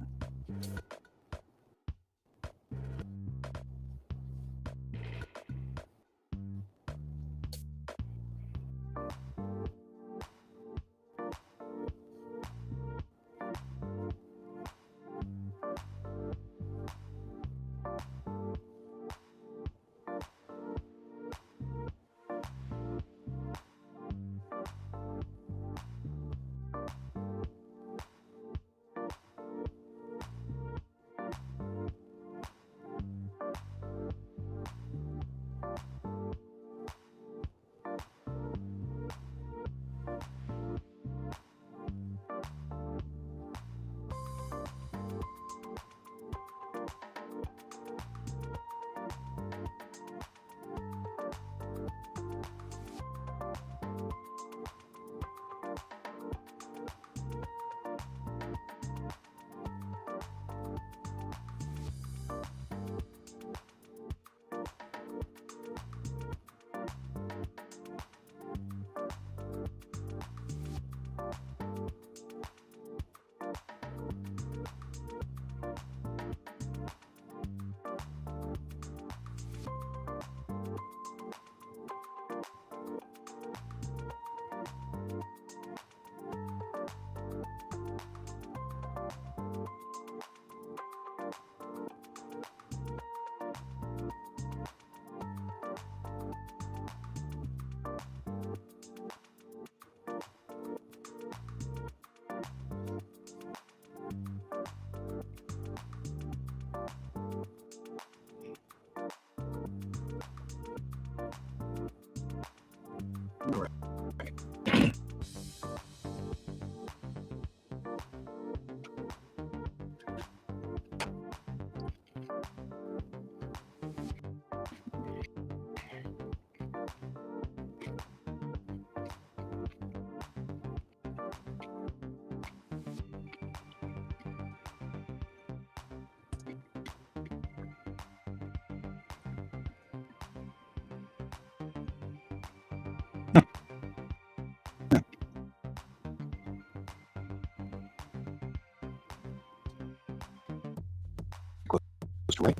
[SPEAKER 1] All right. Close to right.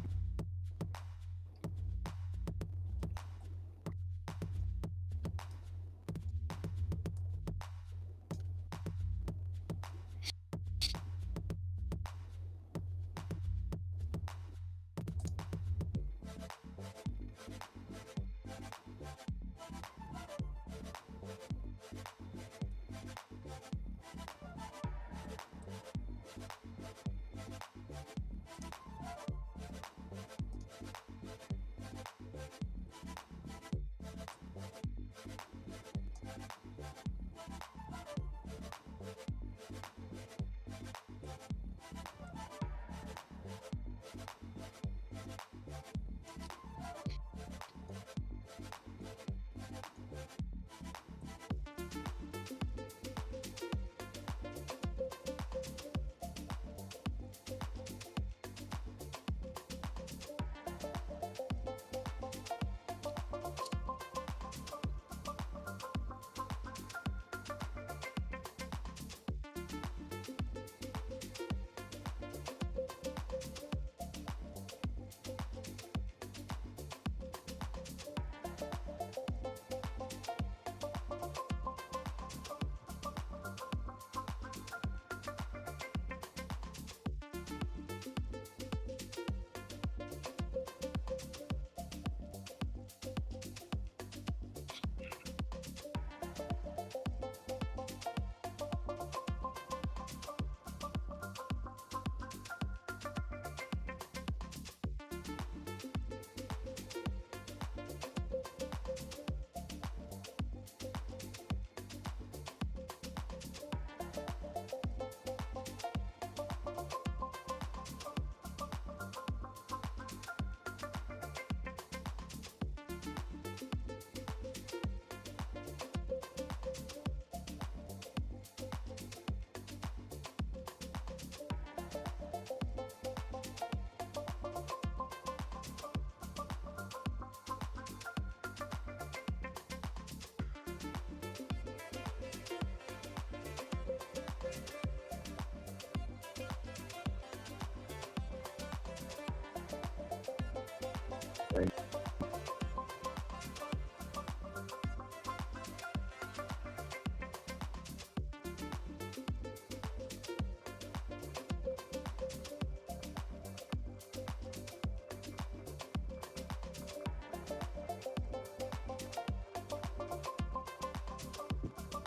[SPEAKER 1] way.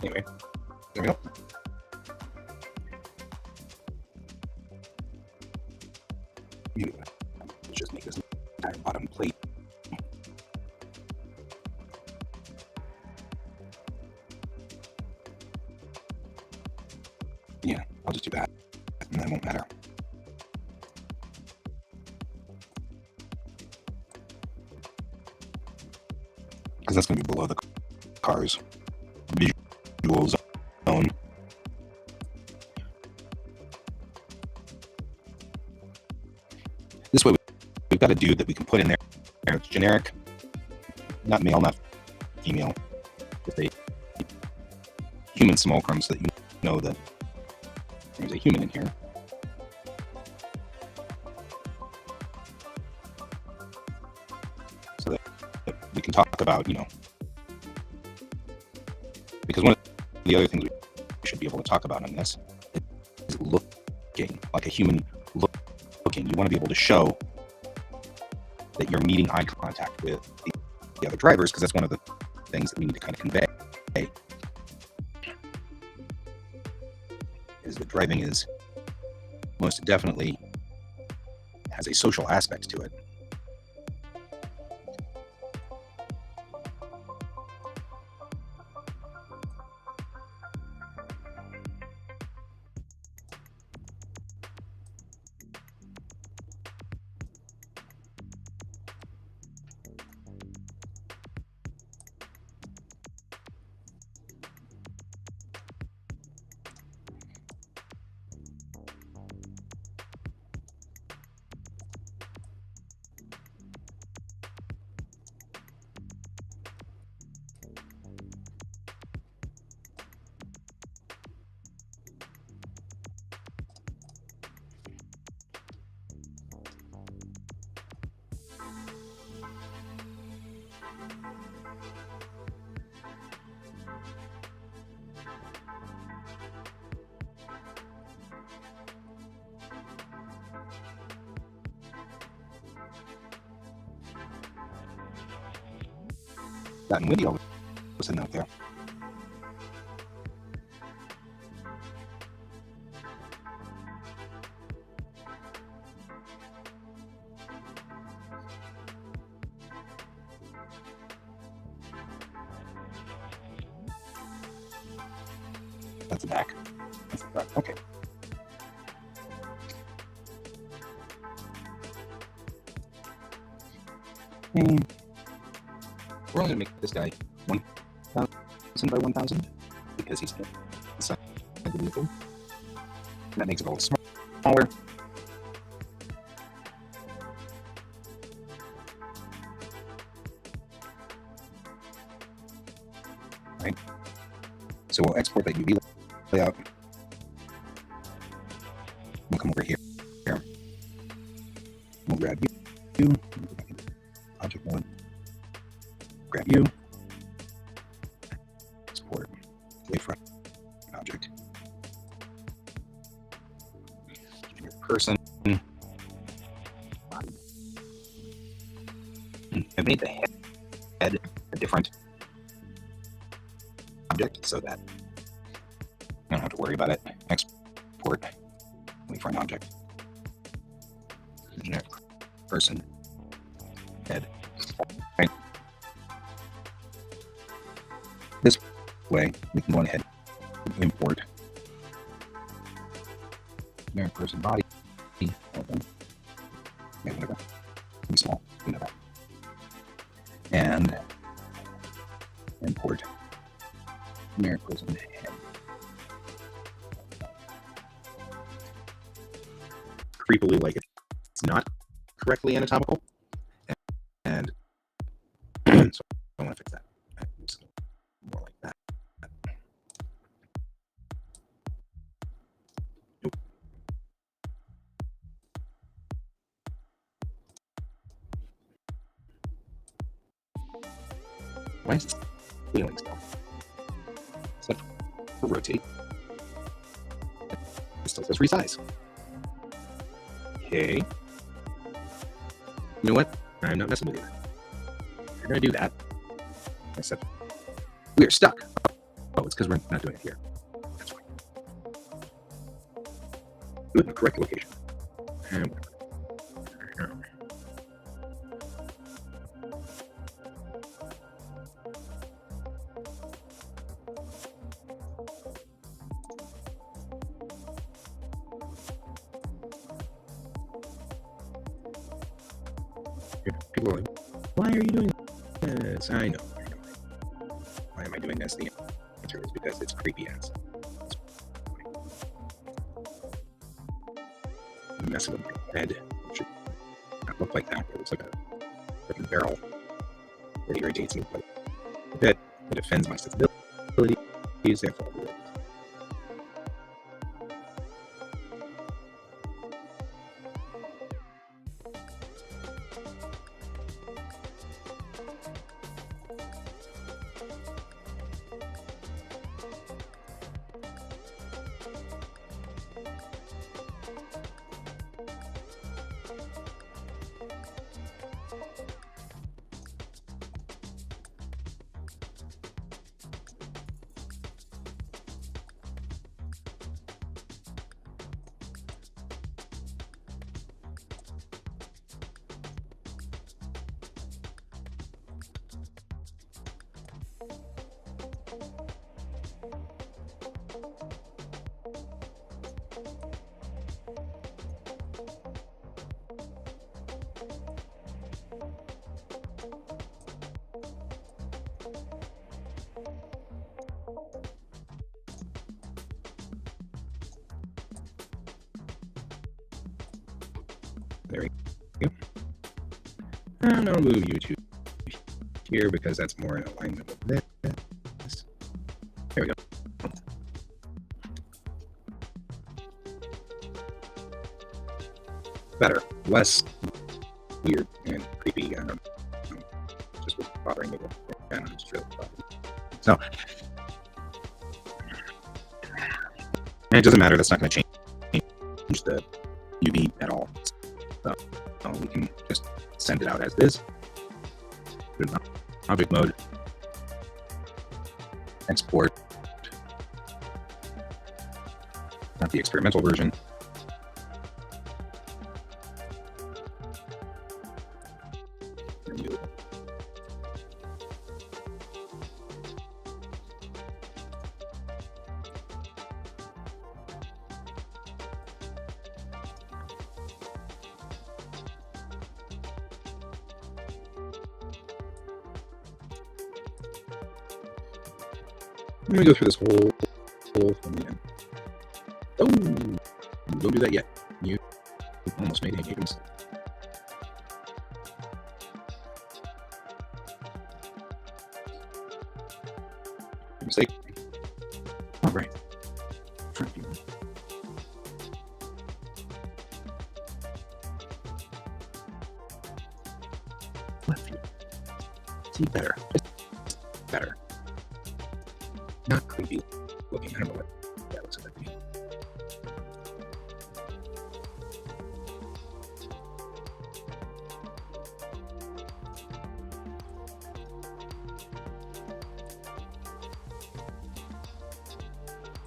[SPEAKER 1] Anyway, there we go. Let's just make this entire bottom plate. Yeah, I'll just do that, and that won't matter. Because that's going to be below the car's visual zone. This way, we've got a dude that we can put in there. It's generic, not male, not female. Just a human simulacrum, so that you know that there's a human in here. So that we can talk about, because one of the other things we should be able to talk about on this is looking like a human looking. You want to be able to show that you're meeting eye contact with the other drivers, because that's one of the things that we need to kind of convey, is that driving is most definitely has a social aspect to it. That windy was sitting out there. That's the back. That's the front. Okay. And we're only going to make this guy 1,000 by 1,000 because he's inside the vehicle. And that makes it a little smaller. Right. So we'll export that UV layout. We'll come over here. We'll grab you. Object mode. Grab you. Export wavefront object. Your person. I've made the head a different object so that I don't have to worry about it. Export wavefront object. Generic person. Head. Right. This way, we can go ahead and import generic person body. Open. Yeah, whatever. Be small. You know that. And import generic person head. Creepily, like it's not correctly anatomical. And so I want to fix that. It's more like that. Nope. Why is it scaling still? Set for rotate. It still says resize. Okay. You know what? I'm not messing with you. If you're going to do that, I said, we are stuck. Oh, it's because we're not doing it here. That's fine. Do it in the correct location. And whatever. People are like, why are you doing this? I know. Why am I doing this? The answer is because it's creepy ass. I'm messing with my bed. It should not look like that. It looks like a freaking barrel. It irritates me quite a bit. It offends my sensibilities. Therefore, I'll do it. There we go. And I'll move you to here because that's more in alignment with this. There we go. Better, less weird and creepy. I don't know. Just was bothering me. I don't know, just really bothering me. So, and it doesn't matter. That's not going to change the UV at all. So we can just send it out as is. Put it in object mode. Export. Not the experimental version. I'm gonna go through this whole thing again. Oh, don't do that yet. You almost made a mistake. Mistake. All right. Front view. Left view. See, better. Just better. Not creepy looking. I don't know what that looks like.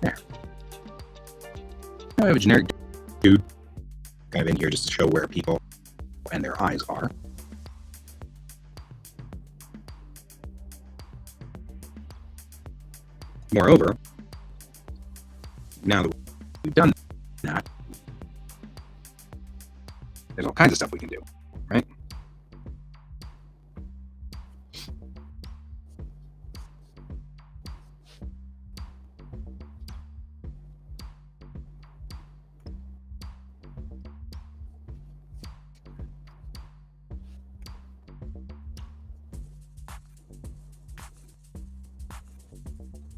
[SPEAKER 1] There. Now I have a generic dude kind of in here just to show where people and their eyes are. Moreover, now that we've done that, there's all kinds of stuff we can do, right?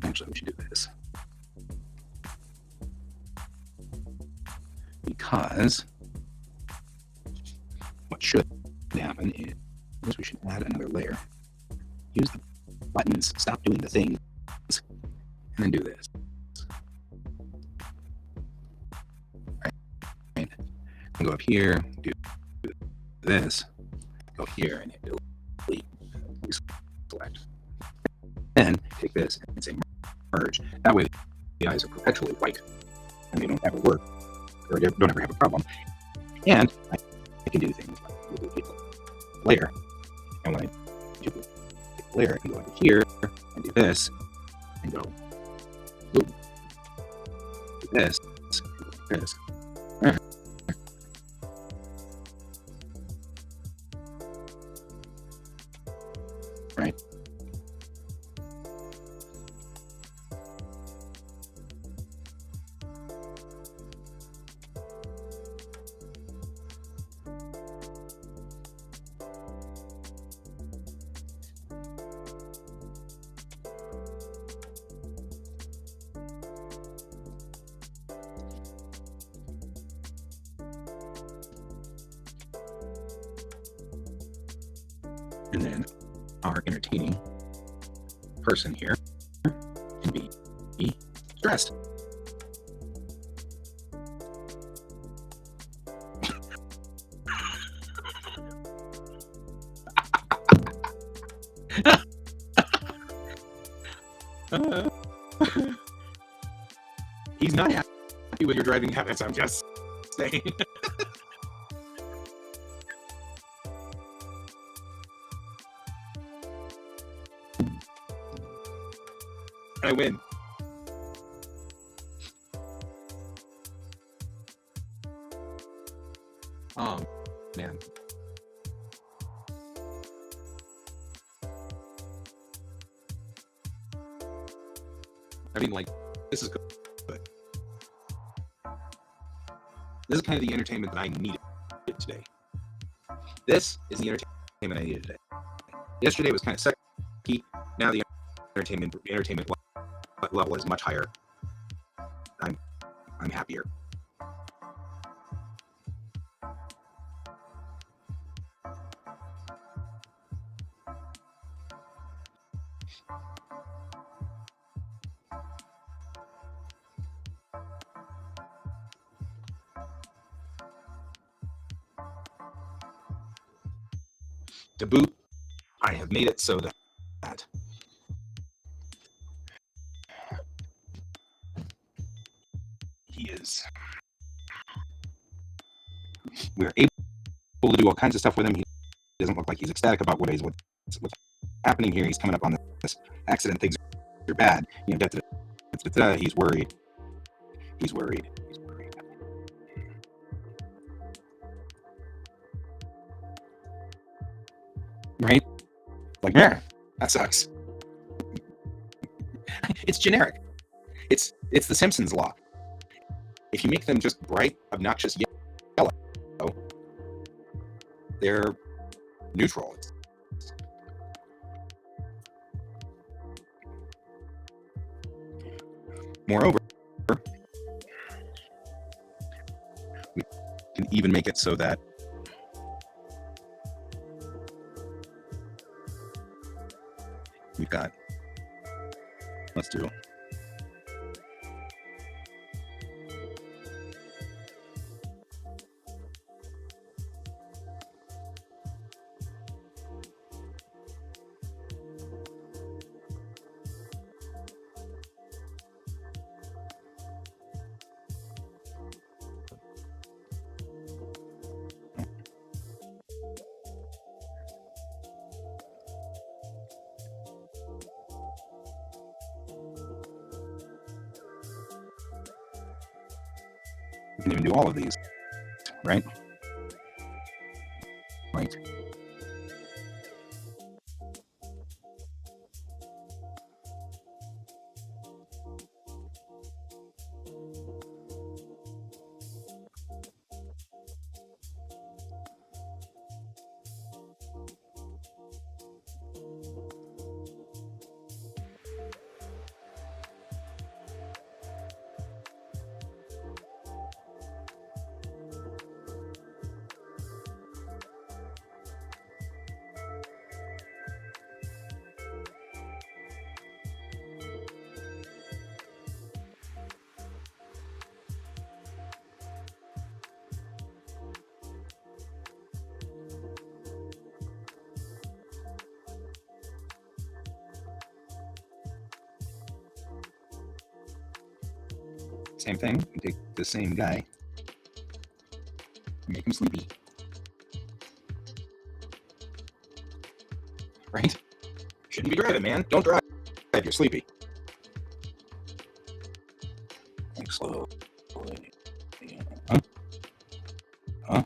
[SPEAKER 1] Actually, we should do this. Because what should happen is we should add another layer. Use the buttons, stop doing the things, and then do this. Right? And go up here, do this, go here, and hit delete. Select. Then take this and say merge. That way the eyes are perpetually white and they don't ever work or don't ever have a problem. And I can do things like duplicate the layer. And when I duplicate the layer, I can go over here and do this and go boom. Do this and go like this. Right? And then our entertaining person here can be dressed. He's not happy with your driving habits, I'm just saying. I win. Oh, man. I mean, like, this is good. This is kind of the entertainment that I needed today. This is the entertainment I needed today. Yesterday was kind of sucky. Now the entertainment level is much higher. I'm happier. To boot, I have made it so that we're able to do all kinds of stuff with him. He doesn't look like he's ecstatic about what's happening here. He's coming up on this accident. Things are bad. You know, he's worried. He's worried. Right? Like, yeah, that sucks. It's generic. It's the Simpsons law. If you make them just bright, obnoxious yellow, they're neutral. Moreover, we can even make it so that we've got, let's do we can even do all of these, right? Right. Same thing, you take the same guy, make him sleepy. Right? Shouldn't be driving, man. Don't drive. You're sleepy. Think slowly. Huh? Huh?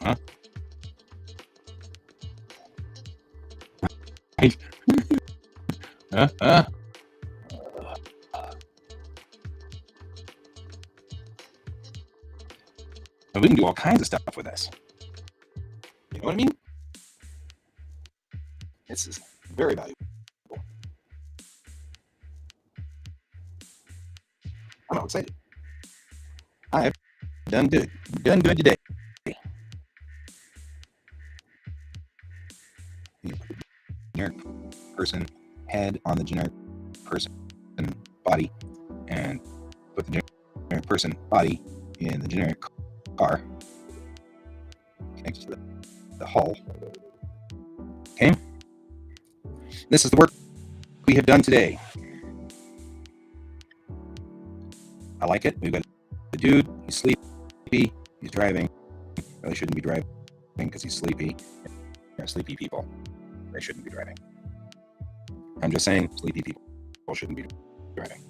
[SPEAKER 1] Huh? Right? Huh? And we can do all kinds of stuff with this. You know what I mean? This is very valuable. I'm all excited. I've done good. Done good today. You put the generic person head on the generic person body and put the generic person body in the generic car connected to the hull. Okay? This is the work we have done today. I like it. We've got the dude, he's sleepy, he's driving. Really shouldn't be driving because he's sleepy. They're sleepy people. They shouldn't be driving. I'm just saying, sleepy people shouldn't be driving.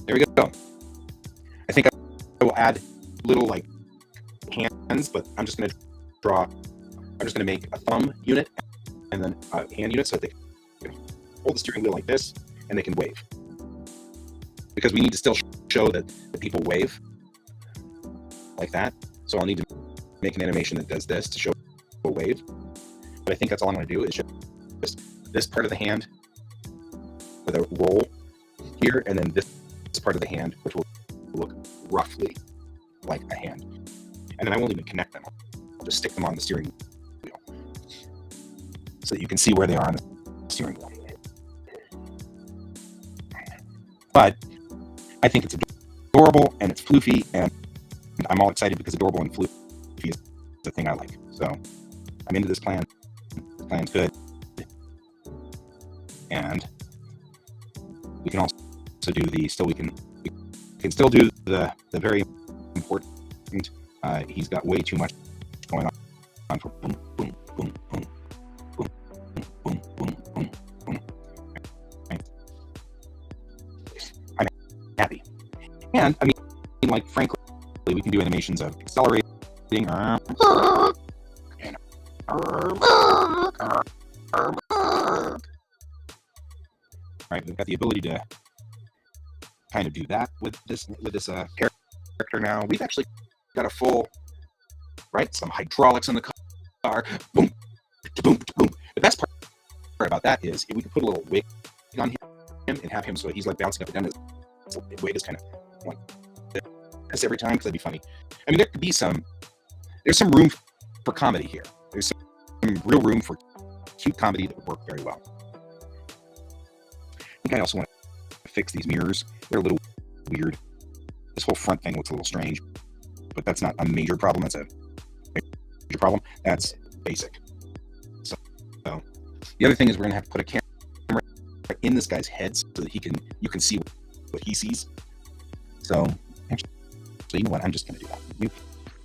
[SPEAKER 1] There we go. I think I will add little like hands, but I'm just going to make a thumb unit and then a hand unit so that they can hold the steering wheel like this and they can wave. Because we need to still show that the people wave like that. So I'll need to make an animation that does this to show a wave. But I think that's all I'm going to do is just this part of the hand with a roll here, and then this part of the hand, which will look roughly like a hand. And then I won't even connect them. I'll just stick them on the steering wheel so that you can see where they are on the steering wheel. But I think it's adorable and it's floofy, and I'm all excited because adorable and floofy is the thing I like. So I'm into this plan. The plan's good. And we can also do we can still do the very important, he's got way too much going on for boom, boom, boom, boom, boom, boom, boom, boom, boom. Right? I'm happy. And I mean, like, frankly, we can do animations of accelerating and right, we've got the ability to kind of do that with this character now. We've actually got a full, right, some hydraulics in the car. Boom, boom, boom. The best part about that is if we could put a little wig on him and have him so he's like bouncing up and down. His wig is kind of like this every time, because that'd be funny. I mean, there's some room for comedy here. There's some real room for cute comedy that would work very well. I think I also want to fix these mirrors. They're a little weird. This whole front thing looks a little strange, but that's not a major problem. That's a major problem. That's basic. So the other thing is we're going to have to put a camera in this guy's head so that you can see what he sees. So actually, you know what? I'm just going to do that. New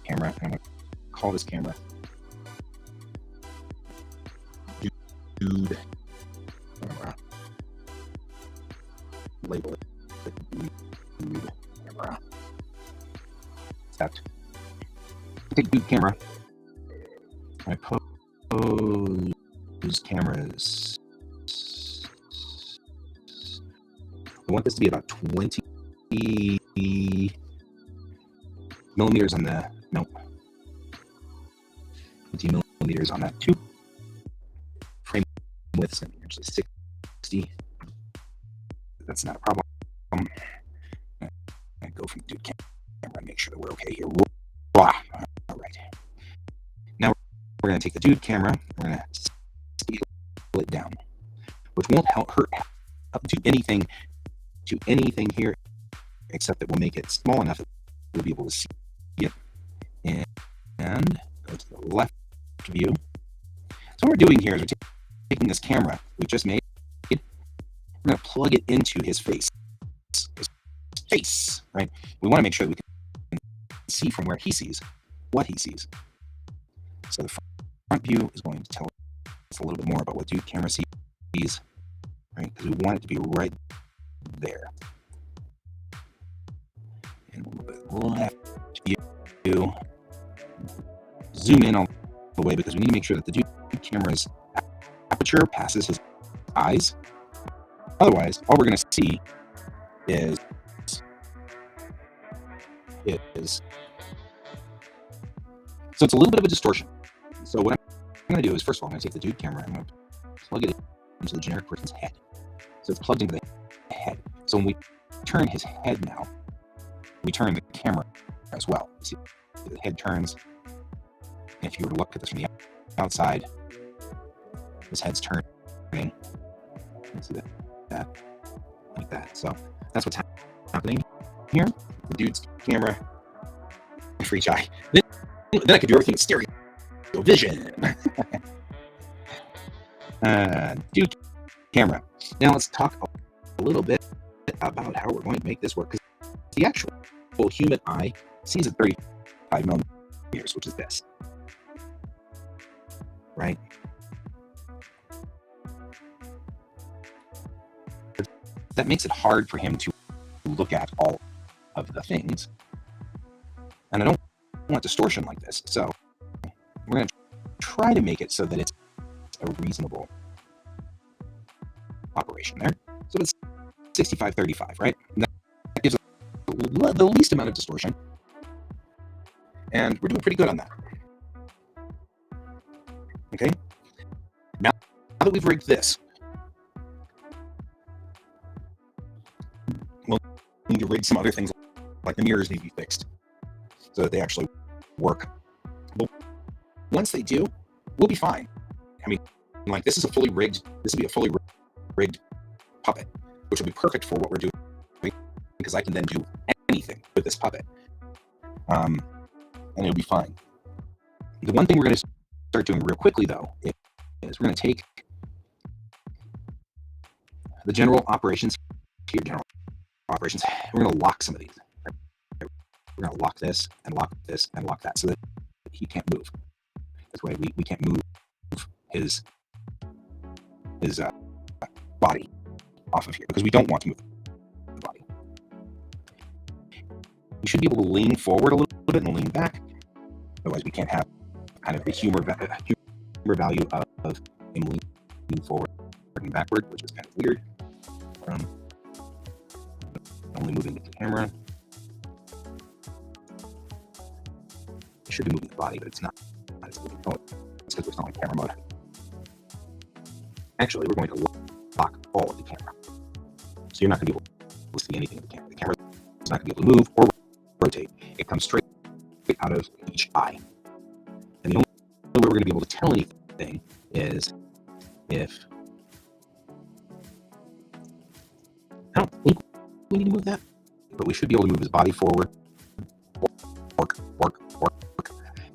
[SPEAKER 1] camera. I'm going to call this camera Dude. Label it Dude camera. Accept. Take Dude camera. I pose cameras. I want this to be about 20 millimeters on the, nope, 20 millimeters on that tube. Frame width is going to be actually 60. That's not a problem. I go from Dude camera and make sure that we're okay here. All right. Now we're going to take the Dude camera, we're going to scale it down, which won't hurt up to anything here, except that we'll make it small enough that we'll be able to see it. And go to the left view. So what we're doing here is we're taking this camera we just made, we're going to plug it into his face. Right? We want to make sure that we can see from where he sees what he sees. So the front view is going to tell us a little bit more about what dude camera sees, right? Because we want it to be right there. And a little bit left view. Zoom in all the way because we need to make sure that the dude camera's aperture passes his eyes. Otherwise, all we're going to see is so it's a little bit of a distortion. So what I'm going to do is, first of all, I'm going to take the dude camera and I'm going to plug it into the generic person's head. So it's plugged into the head. So when we turn his head now, we turn the camera as well. You see, the head turns. And if you were to look at this from the outside, his head's turning. You can see that, like that. So that's what's happening here. The dude's camera for each eye. Then I could do everything in stereo vision. Dude camera. Now let's talk a little bit about how we're going to make this work. Because the actual human eye sees at 35 millimeters, which is this. Right? That makes it hard for him to look at all of the things. And I don't want distortion like this. So we're going to try to make it so that it's a reasonable operation there. So it's 65-35, right? And that gives the least amount of distortion. And we're doing pretty good on that. Okay? Now that we've rigged this, we'll need to rig some other things like the mirrors need to be fixed so that they actually work. But once they do, we'll be fine. I mean, like this will be a fully rigged puppet, which will be perfect for what we're doing because I can then do anything with this puppet. And it'll be fine. The one thing we're going to start doing real quickly though is we're going to take the general operations here, we're going to lock some of these. Right? We're going to lock this and lock this and lock that so that he can't move. This way we can't move his body off of here because we don't want to move the body. We should be able to lean forward a little bit and lean back. Otherwise we can't have kind of the humor value of him leaning forward and backward, which is kind of weird. Only moving the camera. It should be moving the body, but it's not. It's because it's not on camera mode. Actually, we're going to lock all of the camera. So you're not going to be able to see anything of the camera. The camera is not going to be able to move or rotate. It comes straight out of each eye. And the only way we're going to be able to tell anything is if... I don't think we need to move that, but we should be able to move his body forward, work,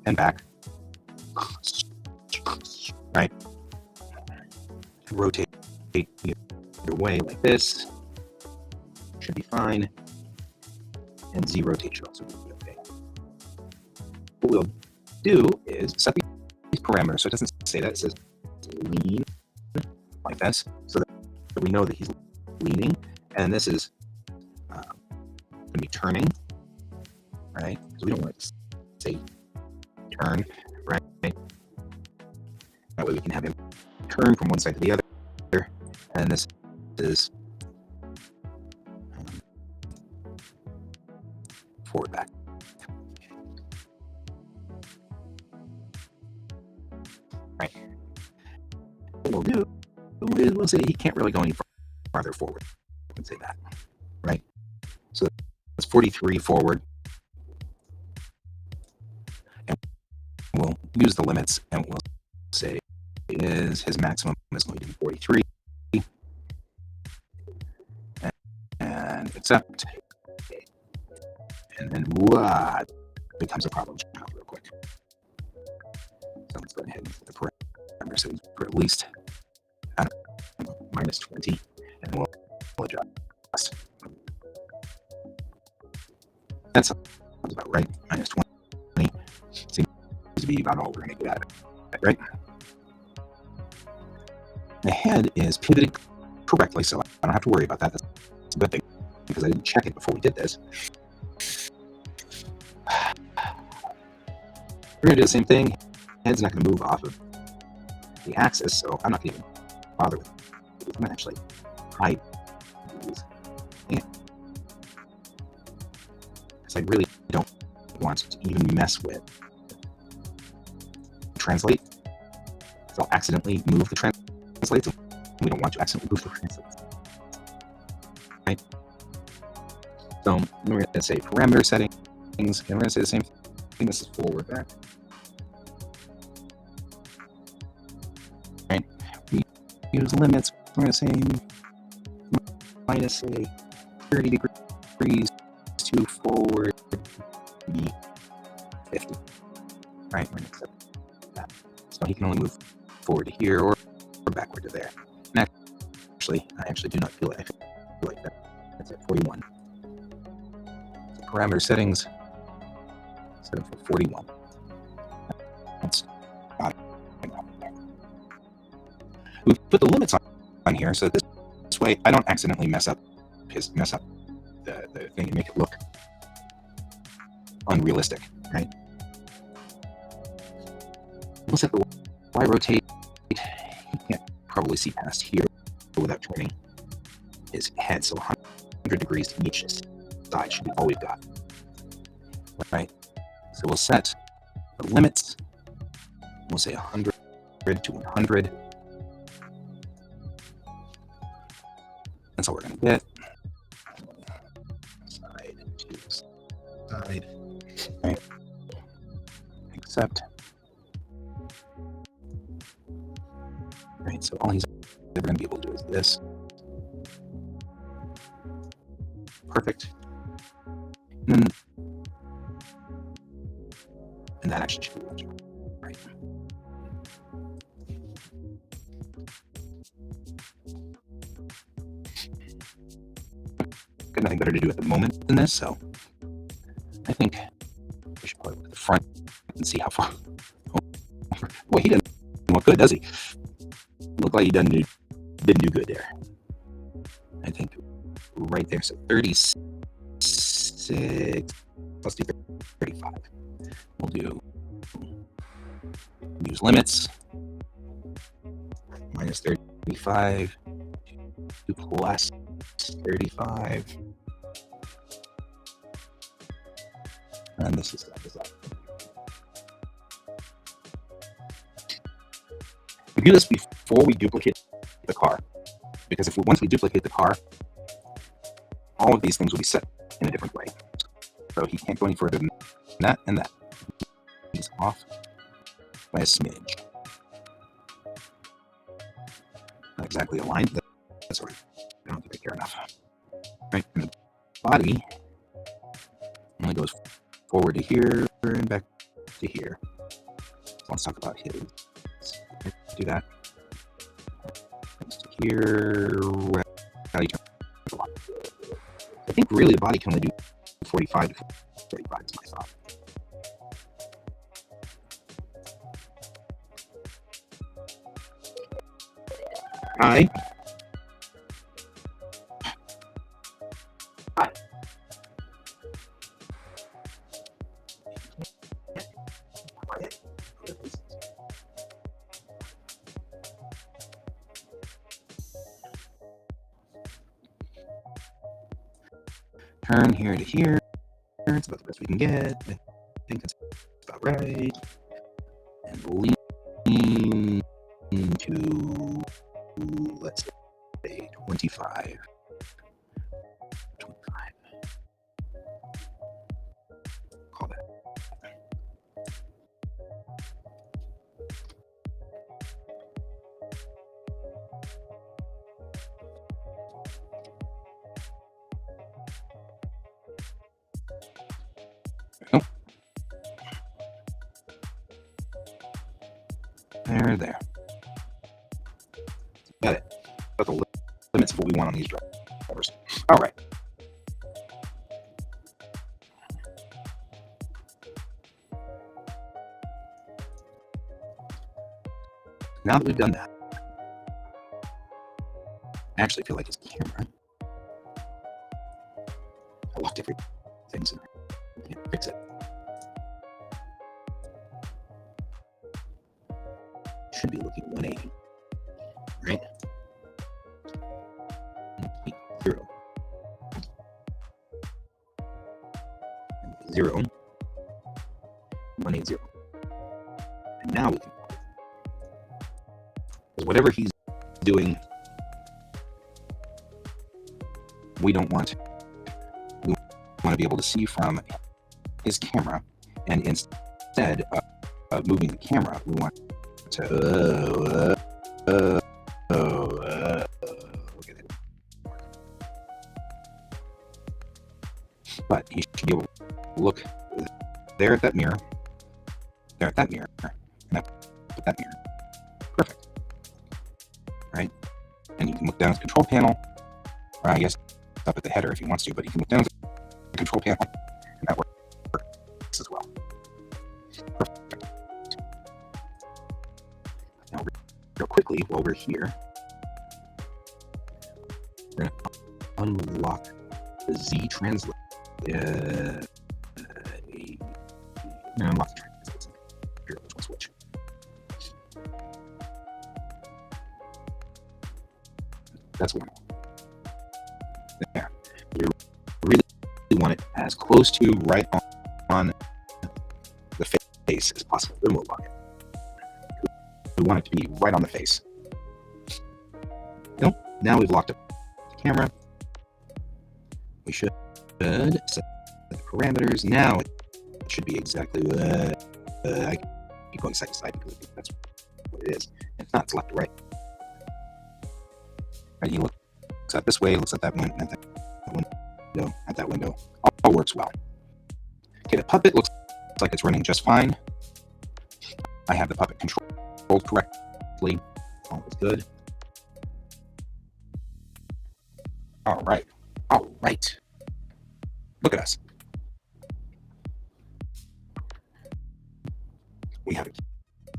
[SPEAKER 1] and back. Right? And rotate either way like this. Should be fine. And Z rotate should also be okay. What we'll do is set these parameters so it doesn't say that, it says lean like this, so that we know that he's leaning, and this is going to be turning, right? Because we don't want it to say turn, right? That way we can have him turn from one side to the other, and this is forward back. Right. What we'll do is we'll say he can't really go any farther forward. We can say that, right? So that's 43 forward. And we'll use the limits and we'll say his maximum is going to be 43. And accept. And then what becomes a problem child real quick. So let's go ahead and put the parameter settings for at least minus 20, and we'll adjust. That sounds about right. Minus 20 seems to be about all we're going to get out of it, right? The head is pivoted correctly, so I don't have to worry about that. That's a good thing, because I didn't check it before we did this. We're going to do the same thing. Head's not going to move off of the axis, so I'm not going to even bother with it. I'm going to actually hide these. Because I really don't want to even mess with translate. So I'll accidentally move the translates. We don't want to accidentally move the translates. Right? So we're going to say parameter settings, and we're going to say the same thing. This is forward back. Right? We use limits. We're going to say minus, say, 30 degrees to forward 50. Right? We're going to accept that. So he can only move forward to here or backward to there. And I actually do not feel it. I feel like that's at 41. So parameter settings, set it for 41. That's not enough. We put the limits on here so that this way I don't accidentally mess up the thing and make it look unrealistic, right? We'll set the Y rotate. You can't probably see past here without turning his head, so 100 degrees to each side should be all we've got. Right? So we'll set the limits. We'll say 100 to 100. That's all we're going to get. Side to side. Right. Accept. Right, so all he's ever going to be able to do is this. Perfect. And that actually should be right. Got nothing better to do at the moment than this, so I think we should probably look at the front and see how far. Oh, boy, he doesn't look good, does he? Look like he didn't do good there. I think right there. So 36. Let's do 35. We'll do use limits. Minus 35 to plus 35. And this is that. We do this before we duplicate the car, because once we duplicate the car, all of these things will be set in a different way. So he can't go any further than that and that. He's off by a smidge. Not exactly aligned, but that's all right. I don't think I care enough. Right, and the body only goes forward to here and back to here. So let's talk about his. Do that. Comes to here. I think really the body can only do 45 to 35 is my thought. Hi. Turn here to here. It's about the best we can get. I think that's about right. And lean into, let's say, 25. 25. Call that. There. Got it. Got the on these drivers. All right. Now that we've done that, I actually feel like his camera. I locked everything, so I can't fix it. Should be looking 180, right? 0. 0. 180. And now we can, because whatever he's doing, we don't want. We want to be able to see from his camera, and instead of moving the camera, we want to look at it. But he should be able to look there at that mirror, there at that mirror, and up at that mirror. Perfect. Right? And you can look down at the control panel, or I guess up at the header if he wants to, but you can look down at the control panel, and that works as well. Perfect. Now, real quickly, while we're here, we're going to unlock the Z translate. Unlock the translates. Here, which one switch? That's one. There. You really want it as close to right on the face as possible. Then we'll lock it. We want it to be right on the face. Nope. Now we've locked up the camera. We should set the parameters. Now it should be exactly I keep going side to side because I think that's what it is. And it's not, it's left to right. Right, he looks out this way, looks at that window, at that window. All works well. Okay, the puppet looks like it's running just fine. I have the puppet controlled correctly. All is good. All right. Look at us. We have a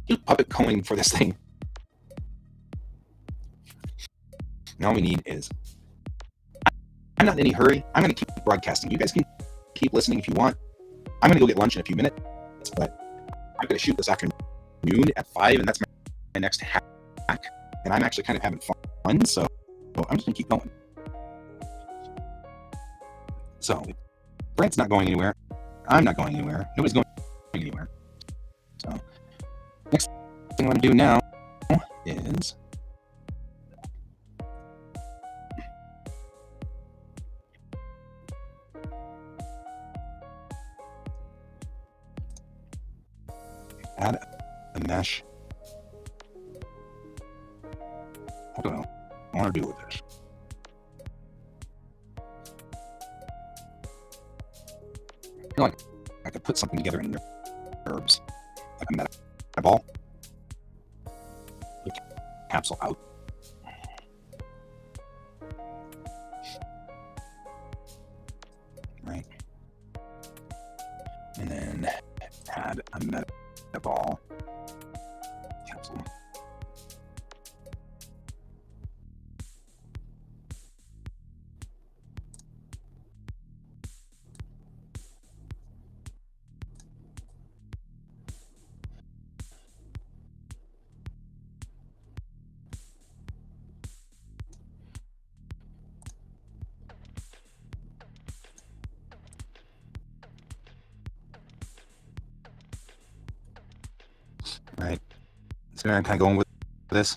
[SPEAKER 1] cute puppet going for this thing. And all we need is, I'm not in any hurry. I'm going to keep broadcasting. You guys can keep listening if you want. I'm going to go get lunch in a few minutes, but I'm going to shoot this afternoon at 5, and that's my next hack. And I'm actually kind of having fun, so I'm just going to keep going. So, Brent's not going anywhere. I'm not going anywhere. Nobody's going anywhere. So, next thing I want to do now is add a mesh. I don't know what I want to do with this. I feel like I could put something together in the herbs, like a meta ball. Capsule out. Right. And then add a meta ball capsule. Right. So I'm kind of going with this.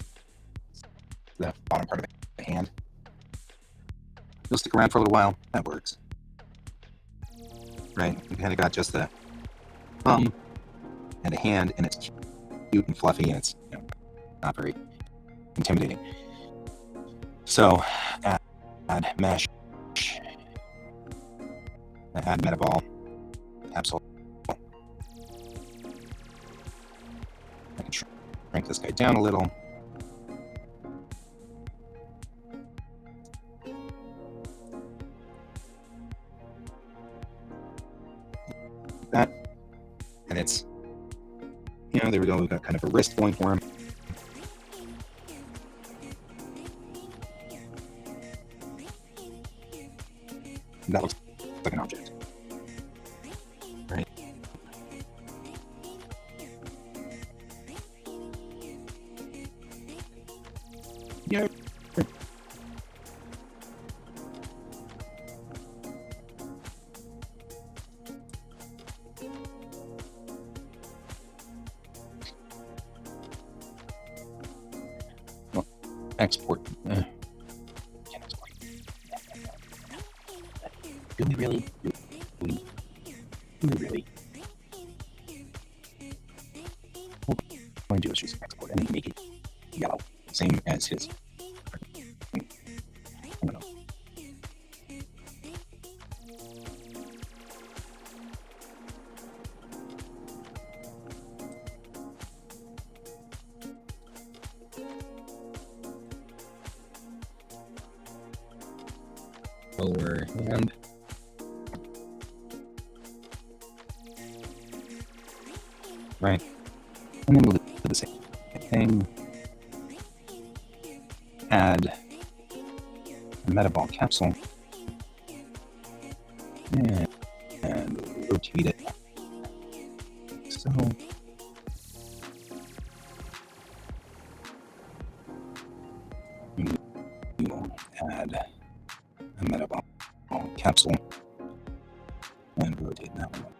[SPEAKER 1] The bottom part of the hand. You'll stick around for a little while. That works. Right. We kind of got just the thumb and a hand, and it's cute and fluffy, and it's not very intimidating. So add mesh. Add metaball capsule. I can shrink this guy down a little. that. And it's, there we go. We've got kind of a wrist going for him. That looks like an object, right? Yeah. Well, export. Can't export. Do we really? Do we really? What I'm going to do is just export and then make it yellow, same as his. I don't know. Lower hand. Right. And then we'll do the same thing. Add a metaball capsule. And rotate it. So. We will add a metaball capsule and rotate that one.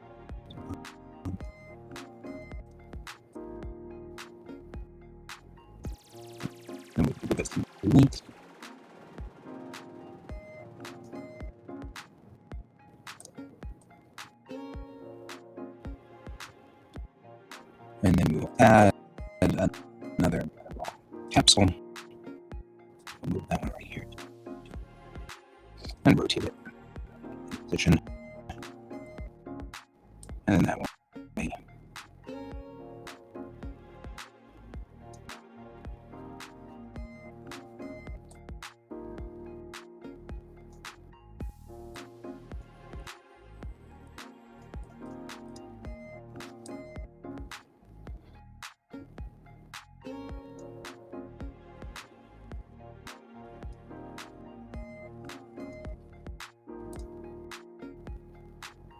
[SPEAKER 1] And we can do this to delete. And then we will add another metaball capsule. We'll move that one right here. And rotate it in position. And then that one.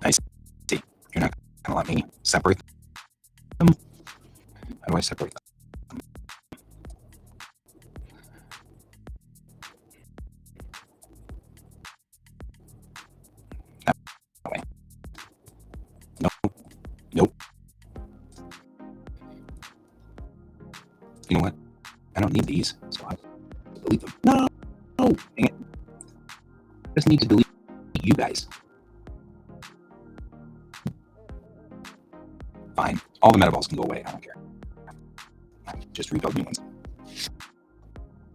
[SPEAKER 1] I see. You're not going to let me separate them? How do I separate them? That way. Nope. You know what? I don't need these, so I delete them. No! Dang it. I just need to delete you guys. Fine. All the metaballs can go away. I don't care. Just rebuild new ones.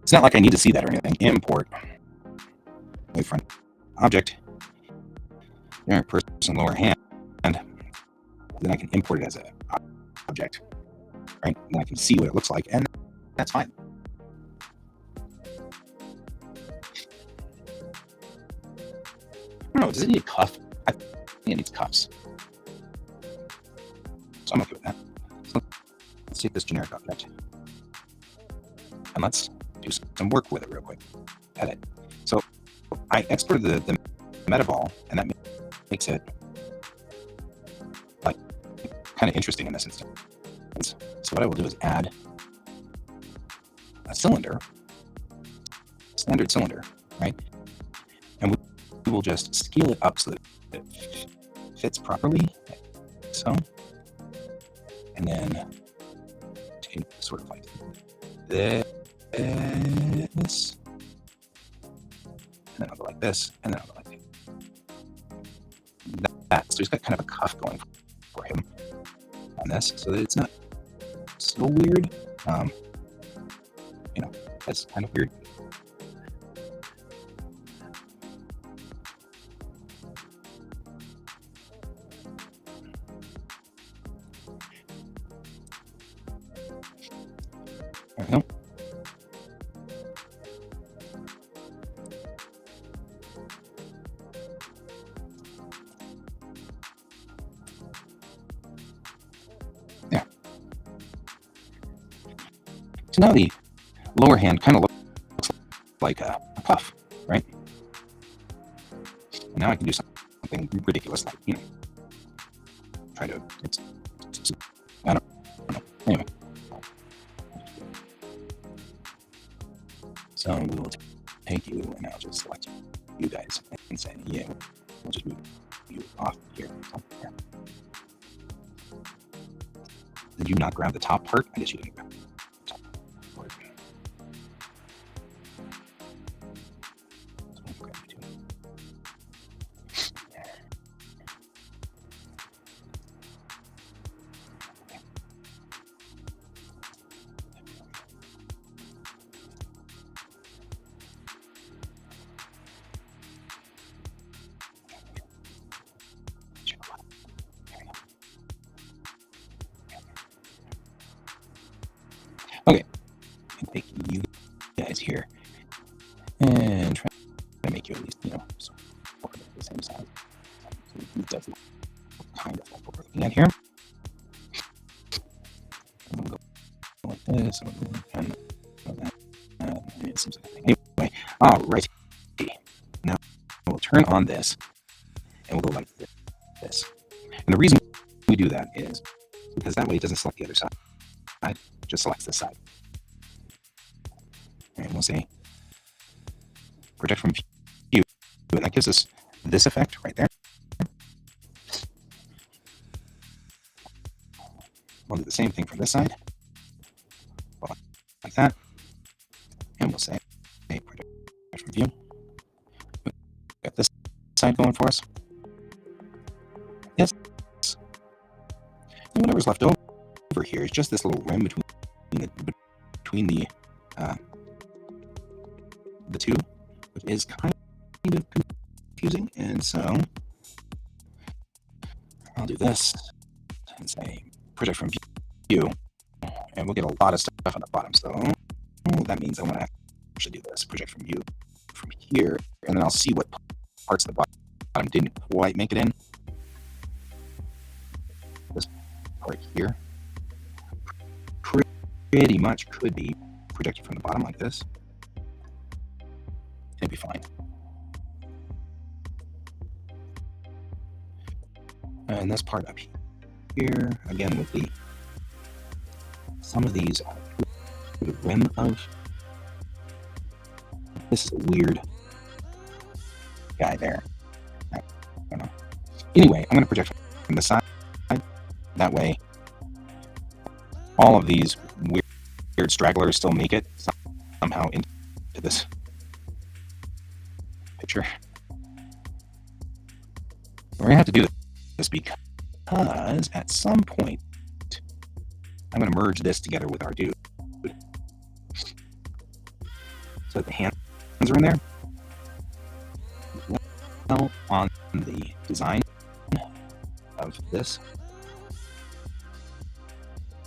[SPEAKER 1] It's not like I need to see that or anything. Import. Wave front object. Generic person lower hand. Then I can import it as an object. Right? And then I can see what it looks like. And that's fine. I don't know. Does it need a cuff? I think it needs cuffs. So I'm okay with that. So let's take this generic object and let's do some work with it real quick. Edit. So I exported the metaball, and that makes it like kind of interesting in this instance. So what I will do is add a cylinder, standard cylinder, right? And we will just scale it up so that it fits properly, like so. And then take sort of like this, and then I'll go like this, and then I'll go like that. So he's got kind of a cuff going for him on this, so that it's not so weird. That's kind of weird. There we go. now the lower hand kind of looks like a puff, right? And now I can do something ridiculous, like, try to, I don't know. Anyway. So we'll take you, and I'll just select you guys and say, yeah, we'll just move you off here. Did you not grab the top part? I guess you didn't grab the top part. So grab you too. Okay, take you guys here and try to make you at least, sort of the same size. So it does look kind of like what we're looking at here. I'm going to go like this, and it seems like a thing. Anyway, all right. Now we'll turn on this, and we'll go like this. And the reason we do that is because that way it doesn't select the other side. It just selects this side. And we'll say project from view. And that gives us this effect right there. We'll do the same thing from this side. Like that. And we'll say project from view. We've got this side going for us. Yes. And whatever's left over here is just this little rim between the two, which is kind of confusing. And so I'll do this and say project from view, and we'll get a lot of stuff on the bottom. So that means I want to actually do this project from view from here, and then I'll see what parts of the bottom didn't quite make it in. This part here pretty much could be projected from the bottom like this. It'd be fine. And this part up here, again, with some of these are the rim of. This is a weird guy there. I don't know. Anyway, I'm going to project from the side. That way, all of these weird stragglers still make it somehow into this picture. We're going to have to do this because at some point I'm going to merge this together with our dude. So that the hands are in there. Well, on the design of this.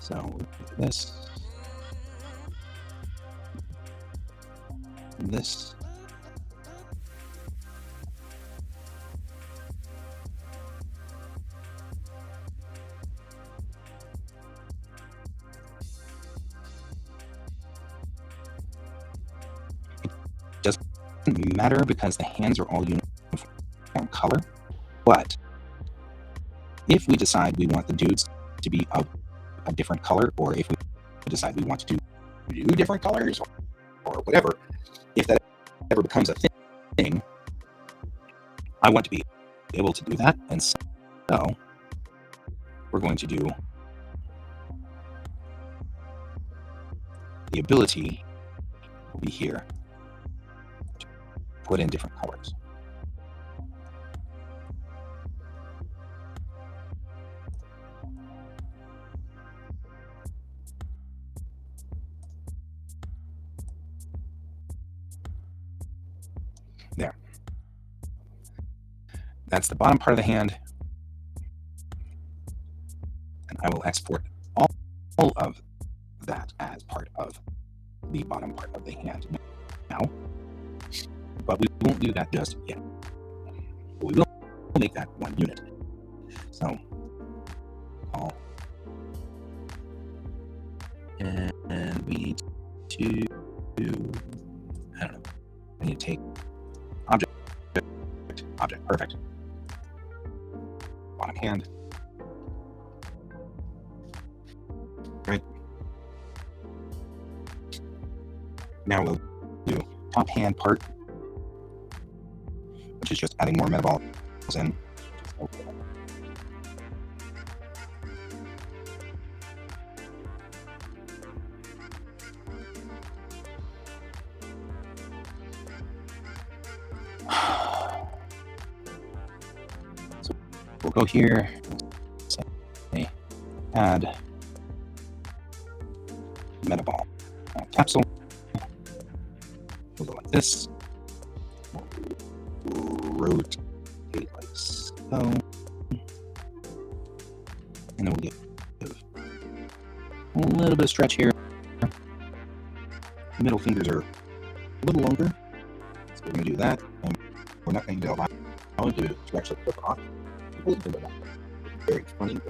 [SPEAKER 1] So this. It doesn't matter because the hands are all uniform color, but if we decide we want the dudes to be of a different color, or if we decide we want to do different colors or whatever, if that ever becomes a thing, I want to be able to do that. And so we're going to do the ability will be here to put in different colors. There. That's the bottom part of the hand. And I will export all of that as part of the bottom part of the hand now. But we won't do that just yet. But we will make that one unit. So and we need to, I don't know, I need to take object, perfect. Bottom hand. Right. Now we'll do top hand part, which is just adding more metaballs in. So we'll go here, say add metaball capsule. We'll go like this. Rotate like so. And then we'll give a little bit of stretch here. Middle fingers are a little longer, so we're going to do that. And we're not going to allow it to actually flip off. Very funny.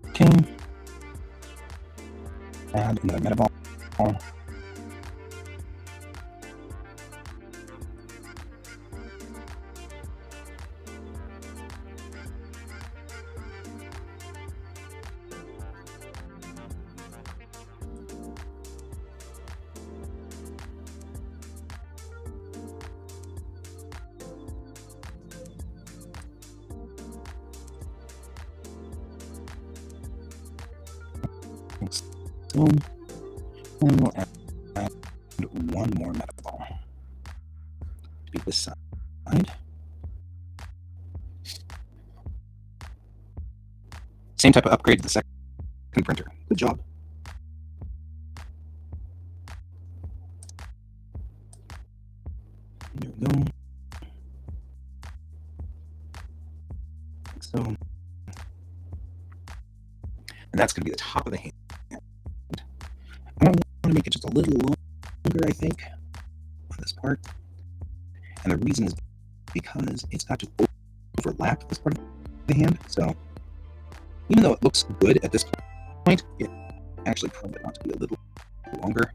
[SPEAKER 1] Okay. Add another metaball. So, and we'll add one more metaball to be this side. Same type of upgrade to the second printer. Good job. There we go. Like so. And that's going to be the top of the hand. I want to make it just a little longer, I think, on this part. And the reason is because it's not to overlap this part of the hand. So even though it looks good at this point, it actually probably ought to be a little longer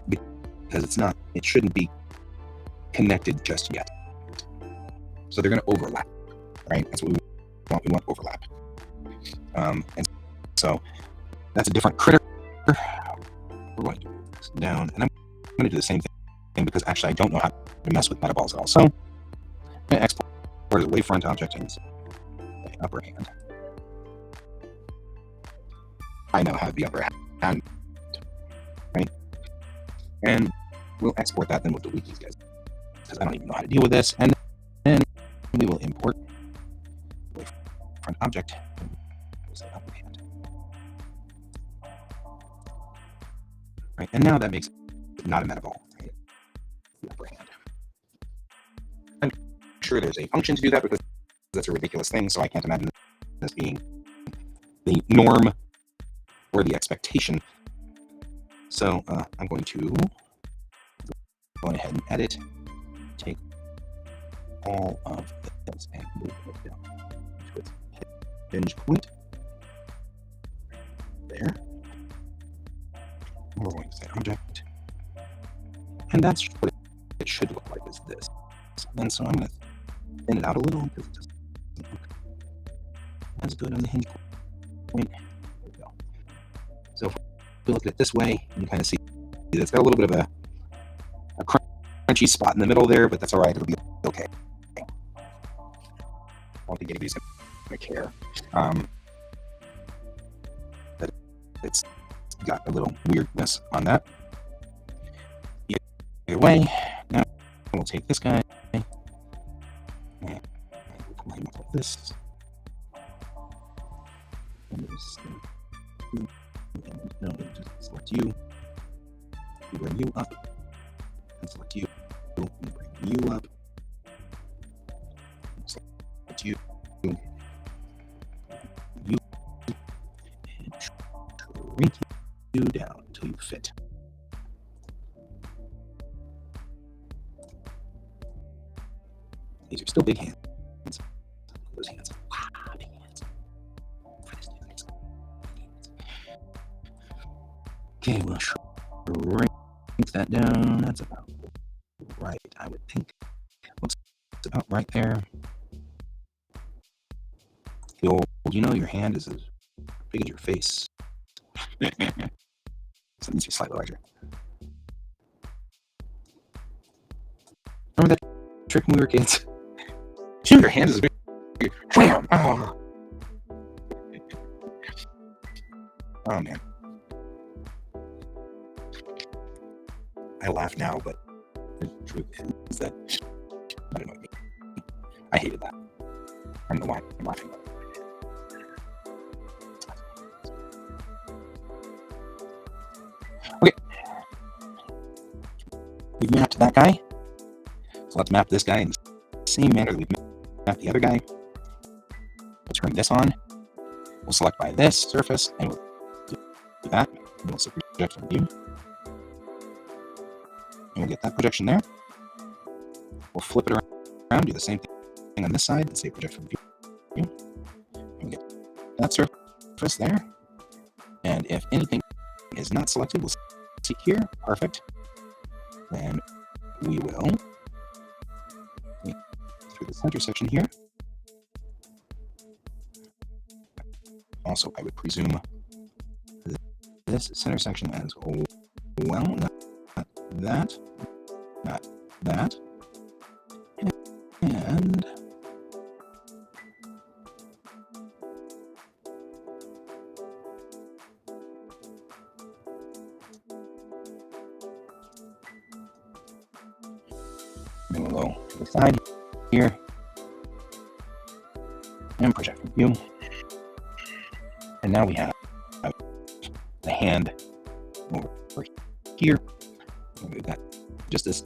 [SPEAKER 1] because it shouldn't be connected just yet. So they're going to overlap, right? That's what we want. We want overlap. And so that's a different critter. We're going to do this down, and I'm going to do the same thing because actually I don't know how to mess with metaballs at all. So I'm going to export as a wavefront object and the upper hand. I now have the upper hand, right? And we'll export that, then we'll delete these guys because I don't even know how to deal with this. And then we will import wavefront object. Upper hand. Right, and now that makes it not a metaball, right? The upper hand. I'm sure there's a function to do that because that's a ridiculous thing, so I can't imagine this being the norm or the expectation. So I'm going to go ahead and edit, take all of this and move it down to its hinge point. There. We're going to say object. And that's what it should look like, is this. And so I'm going to thin it out a little because it doesn't look as good on the hinge point. There we go. So if we look at it this way, you can kind of see that it's got a little bit of a crunchy spot in the middle there, but that's all right. It'll be okay. I don't think anybody's going to care. But it's got a little weirdness on that. Either way, now we'll take this guy and we'll pull him up like this. And no, just select you. We bring you up. And select you. We bring you up. Select you. you down until you fit. These are still big hands. Those hands. Wow, big hands. Okay, we'll shrink that down. That's about right, I would think. Looks about right there. The old, your hand is as big as your face. So it needs to be slightly larger. Remember that trick when we were kids? Your hand is as big. Wham! Oh. Oh man. I laugh now, but the truth is that that annoyed me. I hated that. I don't know why I'm laughing about it. Okay. We've mapped that guy. So let's map this guy in the same manner that we've mapped the other guy. We'll turn this on. We'll select by this surface, and we'll do that. And we'll say project from view. And we'll get that projection there. We'll flip it around, do the same thing on this side, and say project from view. And we'll get that surface there. And if anything is not selected, we'll see here. Perfect. Then we will through the center section here. Also, I would presume this center section as well. Not that. Not that. And then we'll go to the side here and project from view. And now we have the hand over here. We've got just this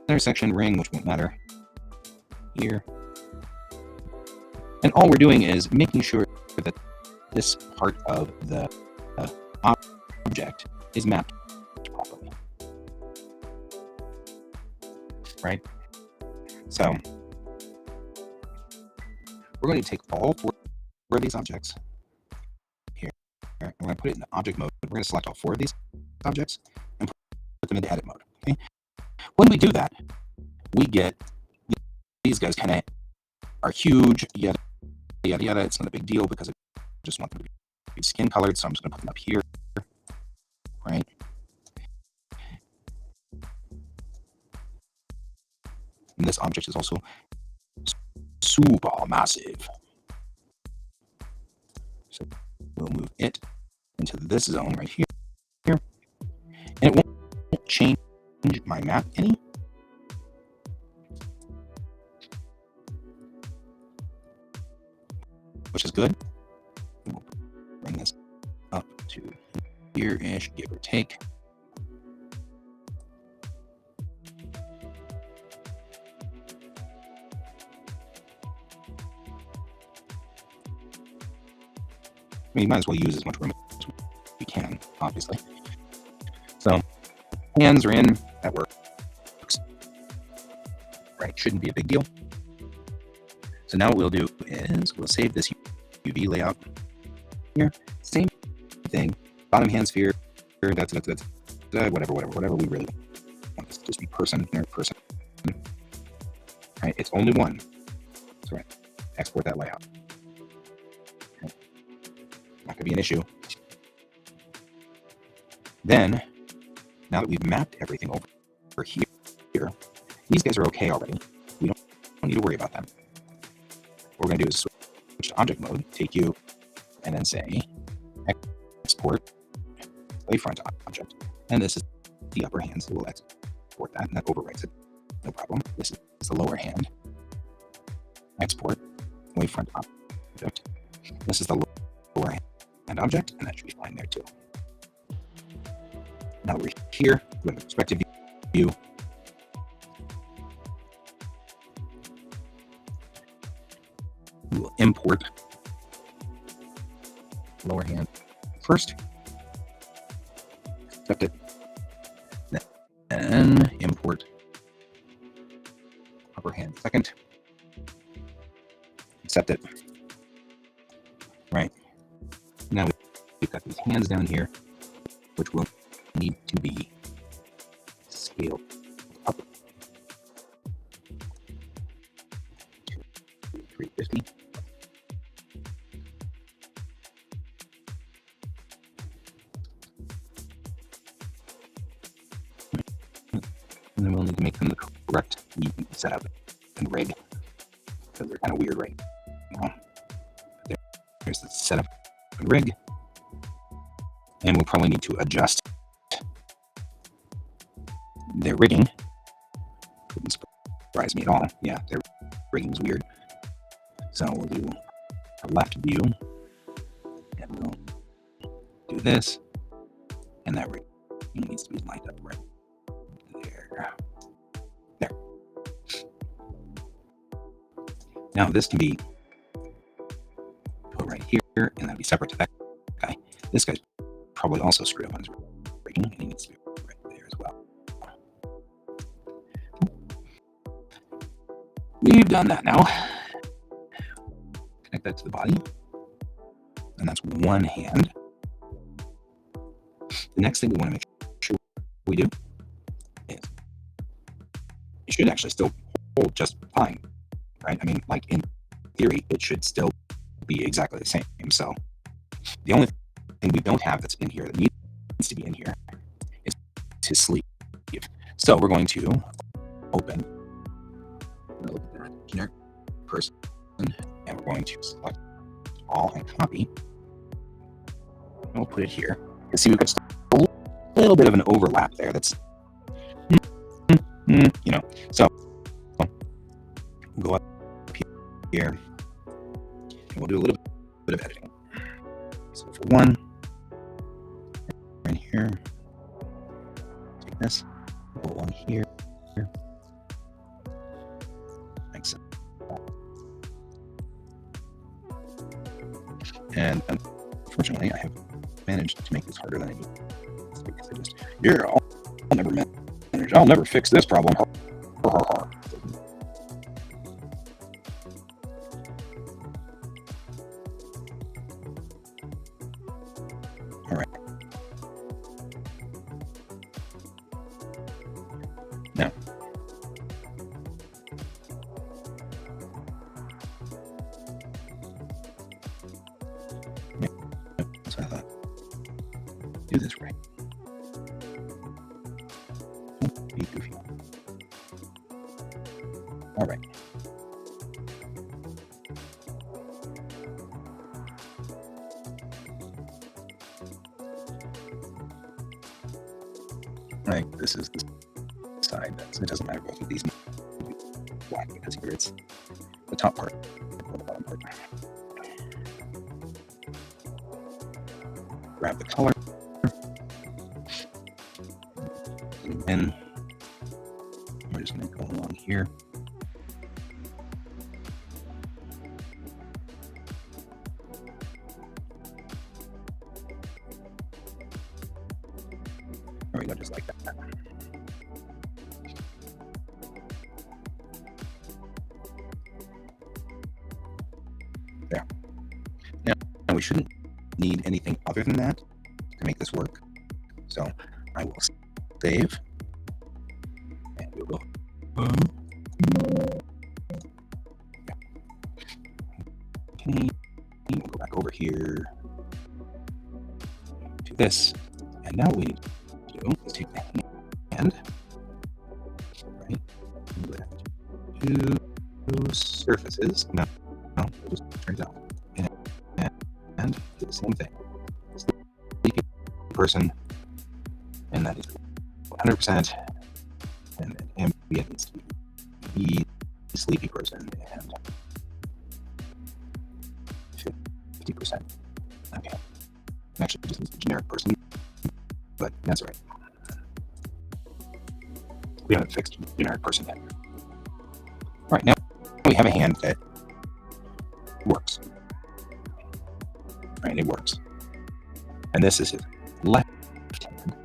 [SPEAKER 1] center section ring, which won't matter here. And all we're doing is making sure that this part of the object is mapped properly. Right? So we're going to take all four of these objects here. We're going to put it in the object mode. We're going to select all four of these objects and put them into edit mode. Okay? When we do that, we get these guys kind of are huge, yada, yada, yada. It's not a big deal because I just want them to be skin colored, so I'm just going to put them up here, right? And this object is also super massive. So we'll move it into this zone right here. And it won't change my map any. Which is good. We'll bring this up to here-ish, give or take. I mean, you might as well use as much room as you can, obviously. So, hands are in, that works. Right, shouldn't be a big deal. So now what we'll do is we'll save this UV layout here. Same thing, bottom hand sphere, that's whatever we really want this to just be person, inner person. Right, it's only one. So right, export that layout. Okay. Not gonna be an issue. Then, now that we've mapped everything over here, these guys are okay already. We don't need to worry about them. What we're going to do is switch to object mode, take you, and then say export wavefront object. And this is the upper hand, so we'll export that, and that overwrites it. No problem. This is the lower hand. Export wavefront object. This is the lower hand object, and that should be fine there too. Now we're here with the perspective view. We will import lower hand first. accept it. Then import upper hand second. Accept it. Right. Now we've got these hands down here, which will need to be scaled up to 350. And then we'll need to make them the correct setup and rig, because they're kind of weird right now. There's the setup and rig, and we'll probably need to adjust their rigging. Wouldn't surprise me at all. Yeah, their rigging's weird. So we'll do a left view, and we'll do this, and that rigging needs to be lined up right there. There. Now this can be put right here, and that'll be separate to that guy. This guy's probably also screwed up on his rigging, and he needs to be right there as well. We've done that now. Connect that to the body, and that's one hand. The next thing we want to make sure we do is it should actually still hold just fine, right? I mean, like in theory, it should still be exactly the same. So the only thing we don't have that's in here that needs to be in here is his sleeve. So we're going to open that generic person, and we're going to select all and copy, and we'll put it here. You see, we've got a little bit of an overlap there. That's so we'll go up here, and we'll do a little bit of editing. So for one, right here, take this, put one here, like so. And unfortunately, I have managed to make this harder than I need. Because I just, I'll never manage. I'll never fix this problem. All right. Now, so I thought, do this right. Be goofy. All right. Right, this is the side. So it doesn't matter both of these black, because here it's the top part or the bottom part. Grab the color, and we're just going to go along here. There we go, just like that. There. Now we shouldn't need anything other than that to make this work. So I will save, and we'll go. Okay, we'll go back over here to this, and now what we need to do is take the hand, right? Two surfaces. No, it just turns out, and do the same thing. Sleepy person, and that is 100%, and then ambient needs to be sleepy person, and 50%. Okay. Actually, just needs a generic person, but that's all right. We haven't fixed generic person yet. All right, now we have a hand that works. Right, it works. And this is his left hand.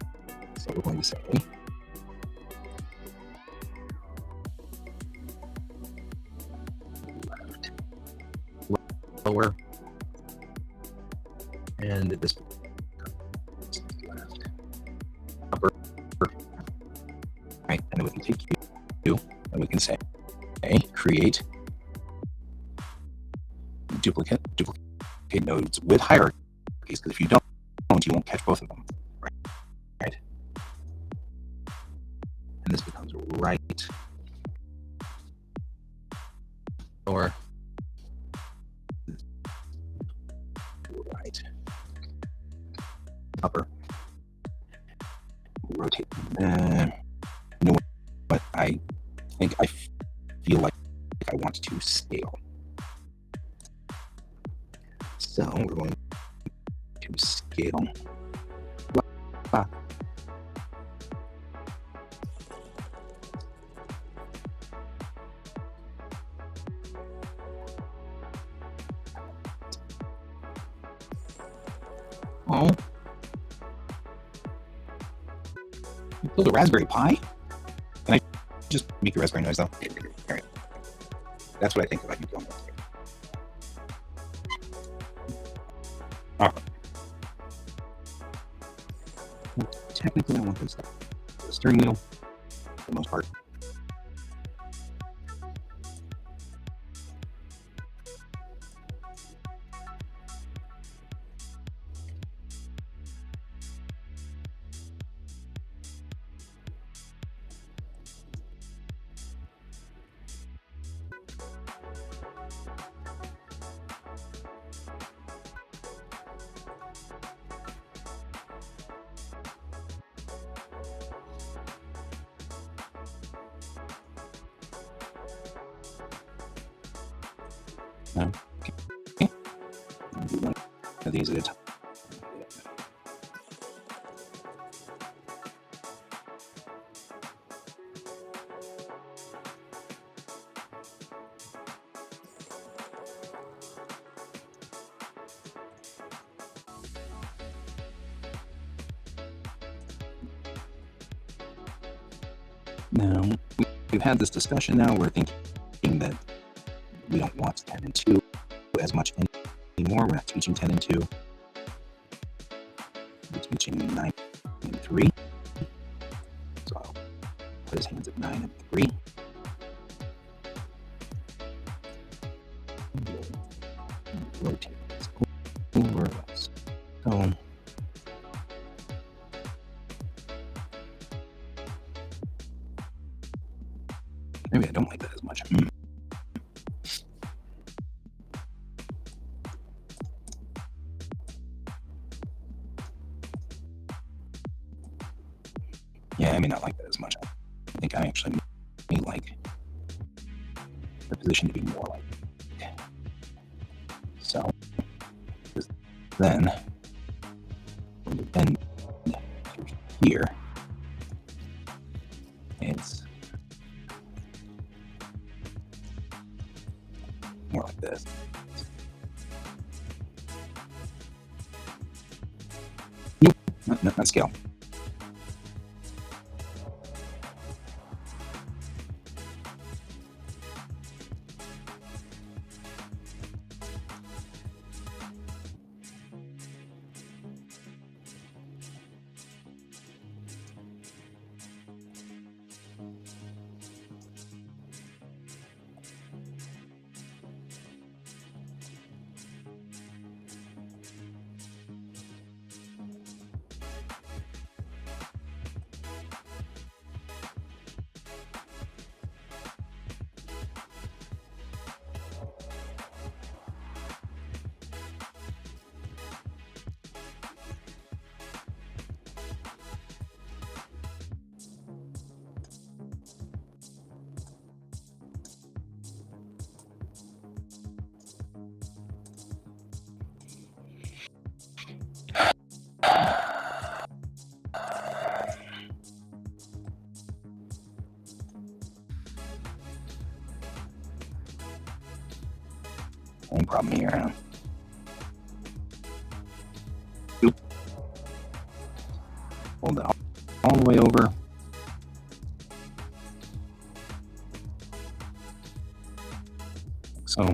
[SPEAKER 1] So we're going to say left, lower, and this left, upper, right, and then we can take Q, and we can say create duplicate nodes with hierarchies, because if you don't, you won't catch both of them. Right? And this becomes right, or right, upper, rotate. You know what? I think I feel like I want to scale. So we're going to scale. Oh, you build a Raspberry Pi? Can I just make the raspberry noise though? All right. That's what I think about you going with. Technically, I want this the steering wheel for the most part. Okay. Do one of these at a time. Now, we've had this discussion now. We're thinking that we don't want 10 and 2 as much anymore. We're not teaching 10 and 2. We're teaching 9 and 3. So I'll put his hands at 9 and 3. Rotate this over. So maybe I don't like that as much. Yeah, I may not like that as much. I think I actually may like the position to be more like. So then when you bend to here, it's more like this. Nope, not scale. Same problem here. Hold on. all the way over. So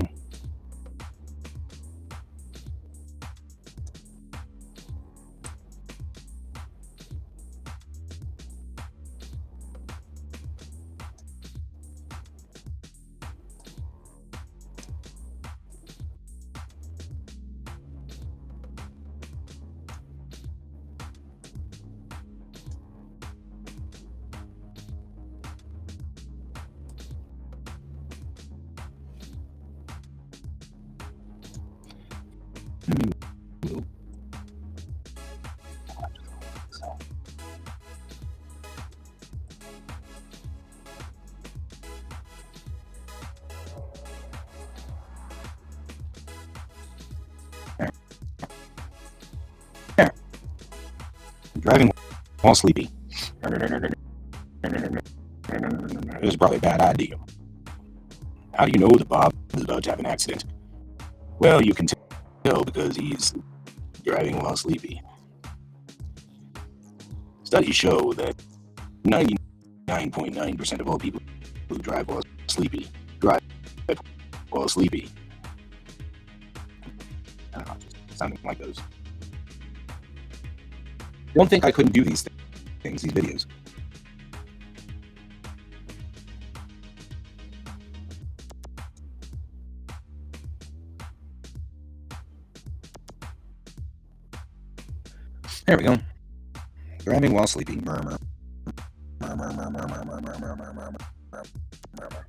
[SPEAKER 1] driving while sleepy. It was probably a bad idea. How do you know that Bob is about to have an accident? Well, you can tell because he's driving while sleepy. Studies show that 99.9% of all people who drive while sleepy drive while sleepy. I don't know, just sounding like those. Don't think I couldn't do these things, these videos. There we go. Driving while sleeping. Murmur. Murmur, murmur, murmur, murmur, murmur, murmur, murmur.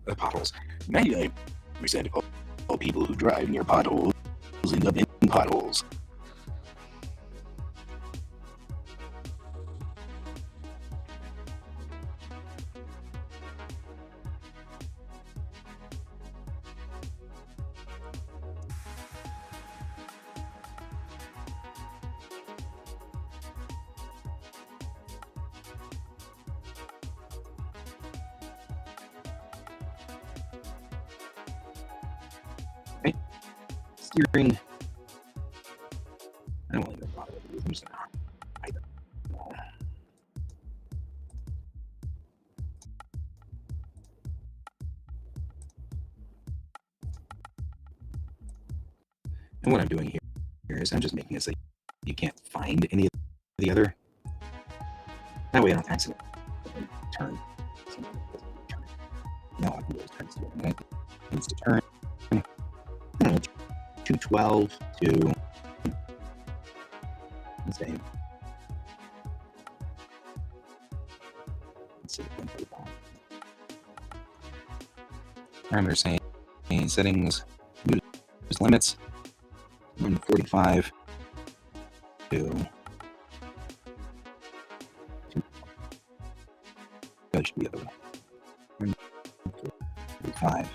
[SPEAKER 1] The potholes. 99% of all people who drive near potholes end up in potholes. Right? Steering. I don't want to go bother with it. I'm just gonna hide them. And what I'm doing here is I'm just making it so you can't find any of the other. That way I don't accidentally turn. No, I can do is turn to it. It needs to turn. I don't know, 212 to, let's say, parameter saying settings, use limits, 145 to, that should be the other one, 145.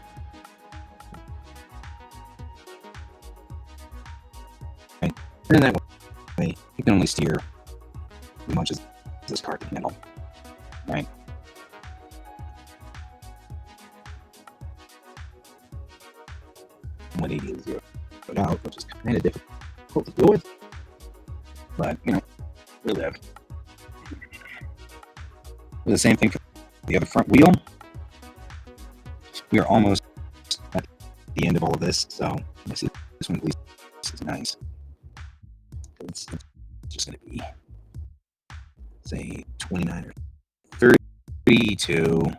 [SPEAKER 1] Right, and that way you can only steer as much as this car can handle, right? And 180 is zero out, which is kind of difficult to deal with, but you know, we live. The same thing for the other front wheel. We are almost at the end of all of this, so I see this one at least is nice. It's just going to be, say, 29 or 30 to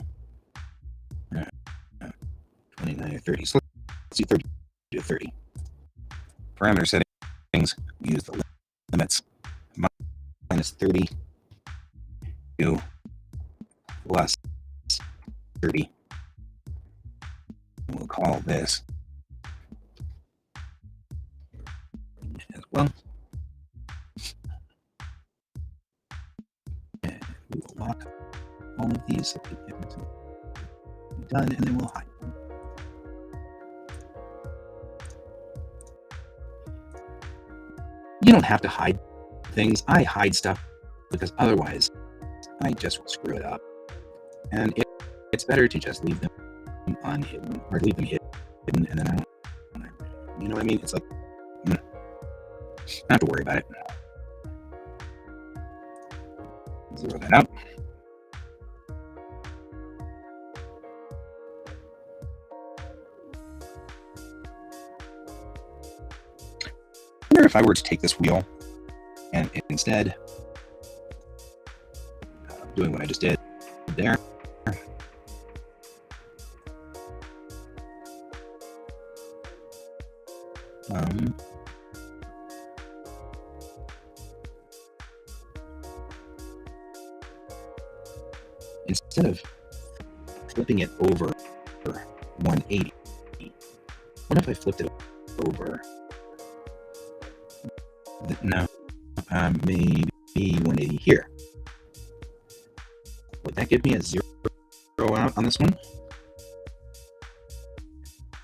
[SPEAKER 1] 29 or 30. So let's do 30 to 30. Parameter settings, use the limits, minus 30 to plus 30. And we'll call this as well. And we will lock all of these so we get everything done, and then we'll hide them. You don't have to hide things. I hide stuff because otherwise I just will screw it up. And it's better to just leave them unhidden, or leave them hidden, and then I don't, you know what I mean? It's like, I don't have to worry about it. Zero that out. I wonder if I were to take this wheel and instead doing what I just did there, instead of flipping it over 180, what if I flipped it over now maybe 180 here? Would that give me a 0 out on this one?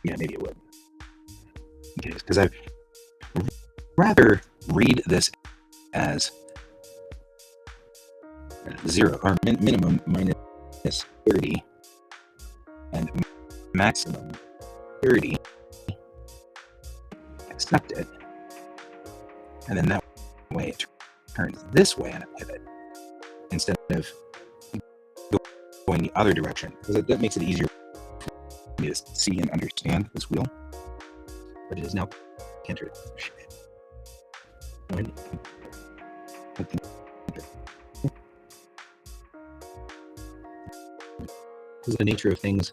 [SPEAKER 1] Yeah, maybe it would. Okay, because I'd rather read this as 0 or minimum minus 30 and maximum 30. Accept it, and then that way it turns this way on a pivot instead of going the other direction, because that makes it easier for me to see and understand this wheel. But it is now canted. This is the nature of things.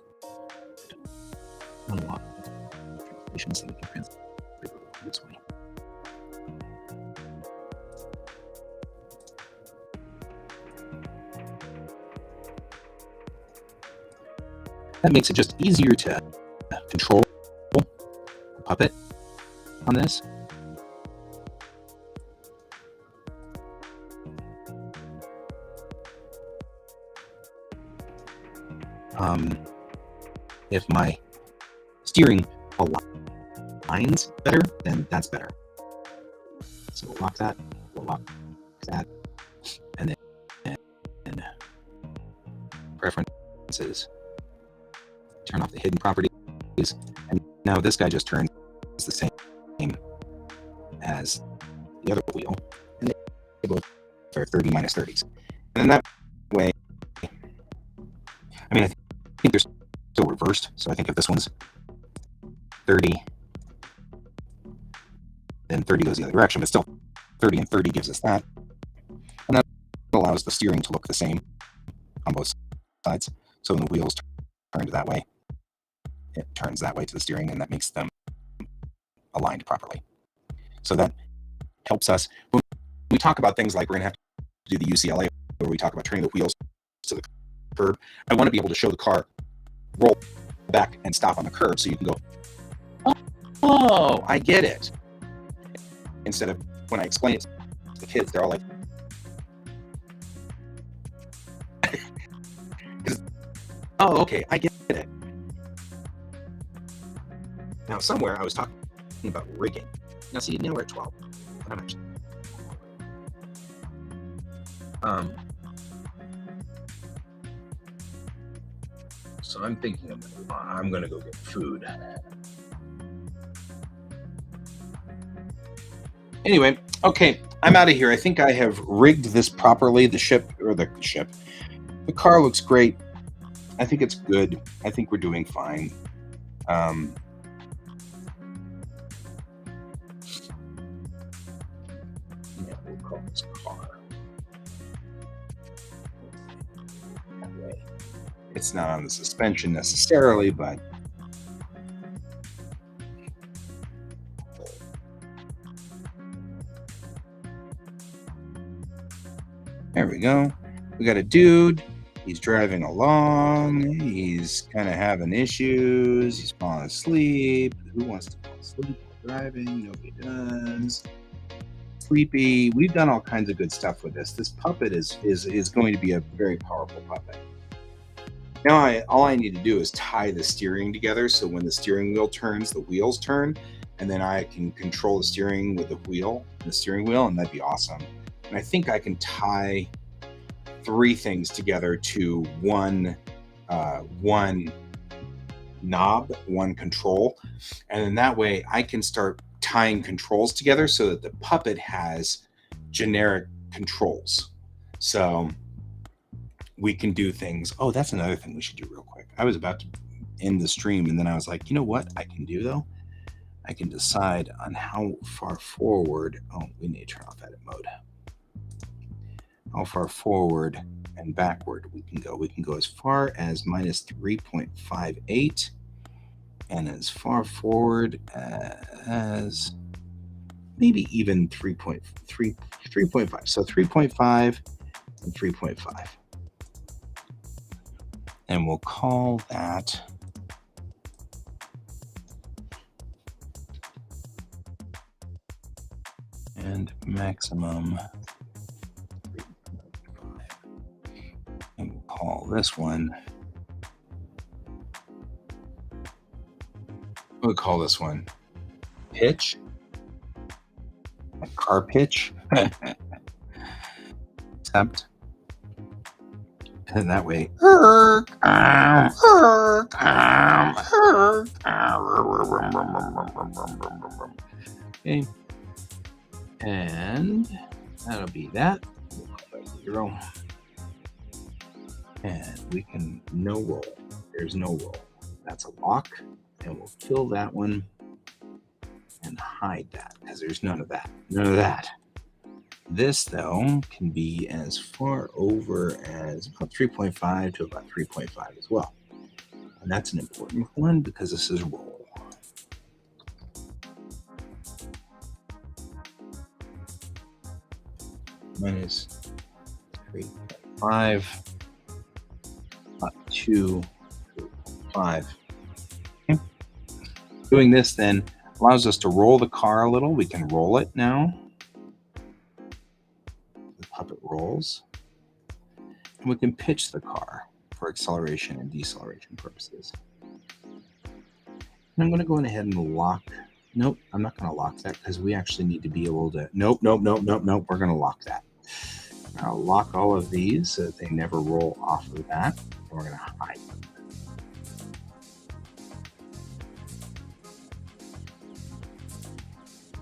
[SPEAKER 1] Unlock translations that we can translate this way. That makes it just easier to control the puppet on this. If my steering aligns better, then that's better. So we'll lock that, and then preferences. Turn off the hidden properties, and now this guy just turns the same as the other wheel, and they both are 30 minus 30s. And then that way, I mean, I think they're still reversed, so I think if this one's 30, then 30 goes the other direction, but still 30 and 30 gives us that. And that allows the steering to look the same on both sides. So when the wheels turn that way, it turns that way to the steering, and that makes them aligned properly. So that helps us when we talk about things like we're going to have to do the UCLA, where we talk about turning the wheels to the curb. I want to be able to show the car roll back and stop on the curb, so you can go, oh, I get it. Instead of when I explain it to the kids, they're all like, oh, okay, I get it. Now, somewhere I was talking about rigging. Now, see, now we're at 12. But I'm actually. So I'm thinking I'm going to go get food. Anyway, okay, I'm out of here. I think I have rigged this properly. The car looks great. I think it's good. I think we're doing fine. Yeah, we'll call this car. It's not on the suspension necessarily, but there we go. We got a dude. He's driving along. He's kind of having issues. He's falling asleep. Who wants to fall asleep while driving? Nobody does. Sleepy. We've done all kinds of good stuff with this. This puppet is going to be a very powerful puppet. Now all I need to do is tie the steering together, so when the steering wheel turns, the wheels turn, and then I can control the steering with the steering wheel, and that'd be awesome. And I think I can tie 3 things together to one knob, one control, and then that way I can start tying controls together so that the puppet has generic controls. So we can do things. Oh, that's another thing we should do real quick. I was about to end the stream, and then I was like, you know what I can do though? I can decide on how far forward. Oh, we need to turn off edit mode. How far forward and backward we can go. We can go as far as minus 3.58 and as far forward as maybe even 3.5. So 3.5 and 3.5. And we'll call that and maximum 3.5. And we'll call this one. We'll call this one pitch. Car pitch. Except. And that way. Okay. And that'll be that. We'll call that 0. And we can no roll. There's no roll. That's a lock. And we'll fill that one and hide that because there's none of that. None of that. This, though, can be as far over as about 3.5 to about 3.5 as well. And that's an important one because this is roll. Minus 3.5 up to 5. Okay. Doing this then allows us to roll the car a little. We can roll it now. The puppet rolls. And we can pitch the car for acceleration and deceleration purposes. And I'm going to go ahead and lock. Nope, I'm not going to lock that because we actually need to be able to. Nope. We're going to lock that. I'll lock all of these so that they never roll off of that. And we're going to hide them.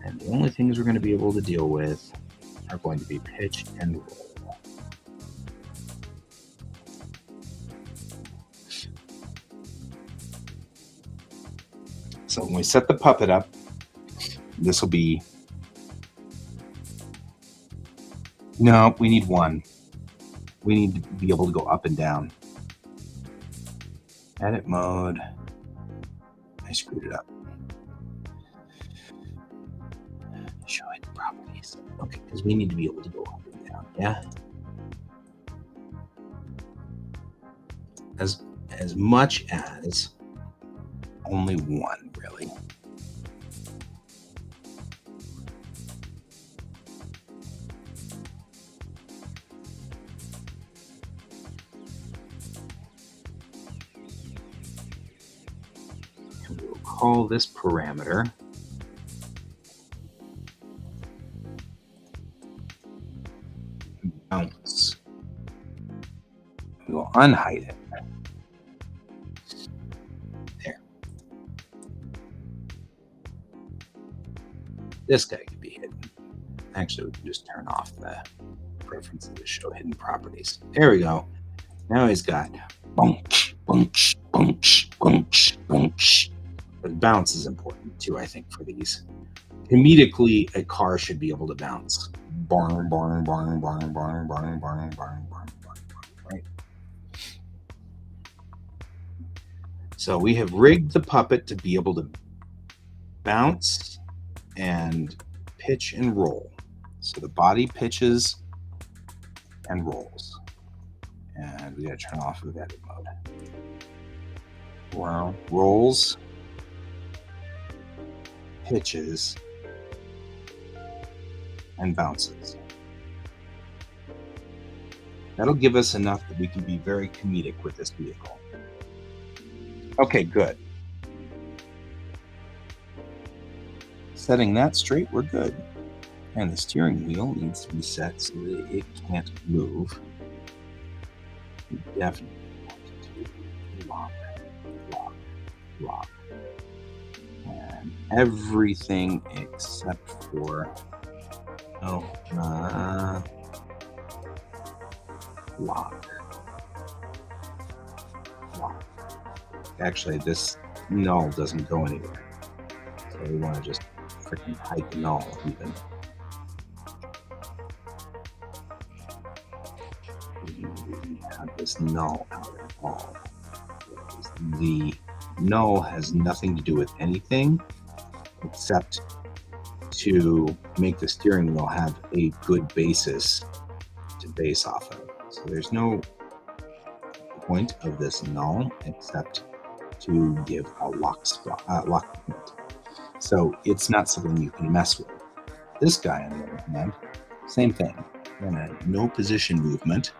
[SPEAKER 1] And the only things we're going to be able to deal with are going to be pitch and roll. So when we set the puppet up, this will be. No, we need one. We need to be able to go up and down. Edit mode. I screwed it up. Show it properties. Okay, because we need to be able to go up and down. Yeah. As much as only one, really. And we'll call this parameter bounce. We'll unhide it. There. This guy can be hidden. Actually, we can just turn off the preferences to show hidden properties. There we go. Now he's got bunch. But bounce is important too, I think, for these. Comedically, a car should be able to bounce. Barn, right? So we have rigged the puppet to be able to bounce and pitch and roll. So the body pitches and rolls. And we got to turn off the edit mode. Well, rolls, pitches, and bounces. That'll give us enough that we can be very comedic with this vehicle. Okay, good. Setting that straight, we're good. And the steering wheel needs to be set so that it can't move. We definitely want to lock. And everything except for lock. actually, this null doesn't go anywhere. So we want to just freaking hide the null even. We don't have this null out at all. The null has nothing to do with anything except to make the steering wheel have a good basis to base off of. So there's no point of this null except to give a lock point. So it's not something you can mess with. This guy, on the other hand, same thing. No position movement.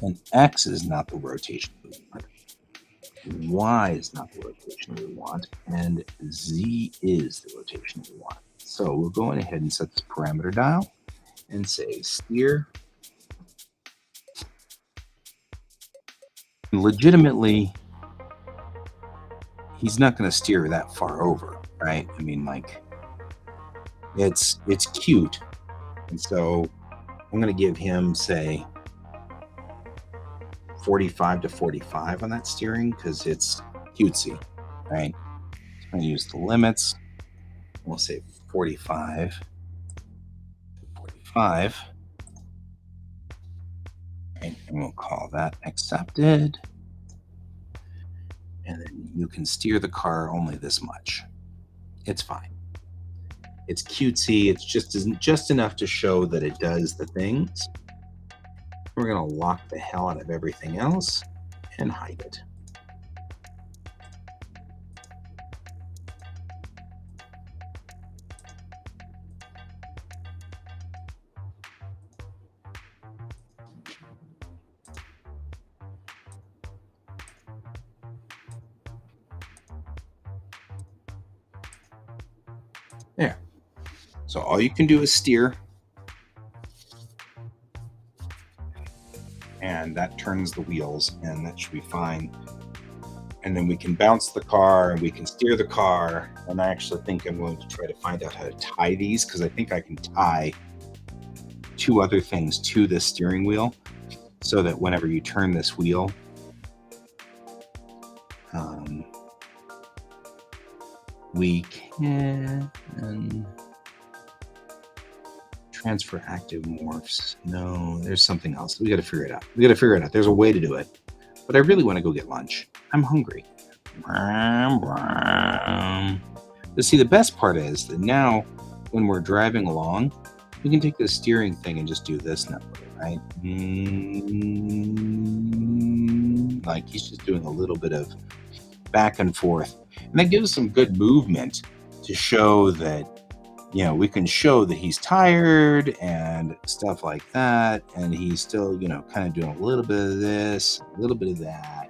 [SPEAKER 1] And X is not the rotation we want. Y is not the rotation we want. And Z is the rotation we want. So we're going ahead and set this parameter dial and say steer. Legitimately, he's not going to steer that far over, right? I mean, like, it's cute. And so I'm going to give him, say, 45 to 45 on that steering because it's cutesy, right? I'm going to use the limits. We'll say 45 to 45. Right, and we'll call that accepted. And then you can steer the car only this much. It's fine. It's cutesy. It's just enough to show that it does the things. We're going to lock the hell out of everything else and hide it. There. So all you can do is steer. And that turns the wheels, and that should be fine. And then we can bounce the car, and we can steer the car. And I actually think I'm going to try to find out how to tie these, because I think I can tie two other things to this steering wheel so that whenever you turn this wheel, we can transfer active morphs. No, there's something else. We got to figure it out. There's a way to do it. But I really want to go get lunch. I'm hungry. But see, the best part is that now when we're driving along, we can take this steering thing and just do this now, right? Like he's just doing a little bit of back and forth. And that gives some good movement to show that, you know, we can show that he's tired and stuff like that. And he's still, you know, kind of doing a little bit of this, a little bit of that.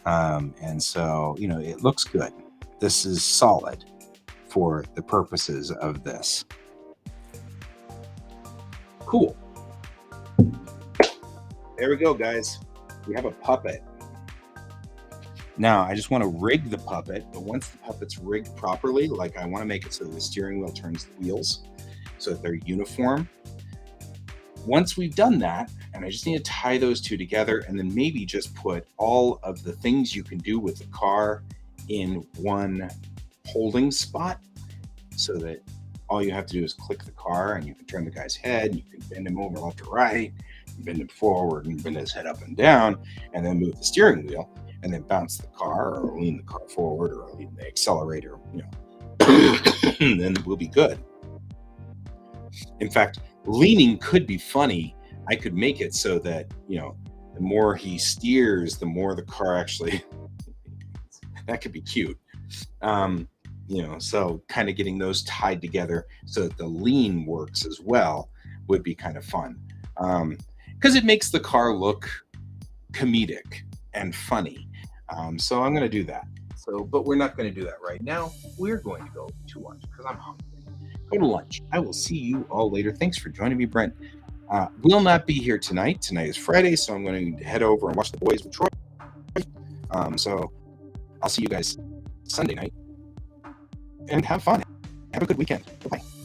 [SPEAKER 1] And so, you know, it looks good. This is solid for the purposes of this. Cool. There we go, guys. We have a puppet. Now, I just want to rig the puppet, but once the puppet's rigged properly, like I want to make it so the steering wheel turns the wheels so that they're uniform. Once we've done that, and I just need to tie those two together and then maybe just put all of the things you can do with the car in one holding spot so that all you have to do is click the car and you can turn the guy's head, and you can bend him over left or right, bend him forward and bend his head up and down, and then move the steering wheel. And then bounce the car or lean the car forward or lean the accelerator, you know, then we'll be good. In fact, leaning could be funny. I could make it so that, you know, the more he steers, the more the car actually, that could be cute. You know, so kind of getting those tied together so that the lean works as well would be kind of fun. Because it makes the car look comedic and funny. So I'm going to do that. But we're not going to do that right now. We're going to go to lunch because I'm hungry. Go to lunch. I will see you all later. Thanks for joining me, Brent. Will not be here tonight. Tonight is Friday, so I'm going to head over and watch the boys with Troy. So I'll see you guys Sunday night. And have fun. Have a good weekend. Bye-bye.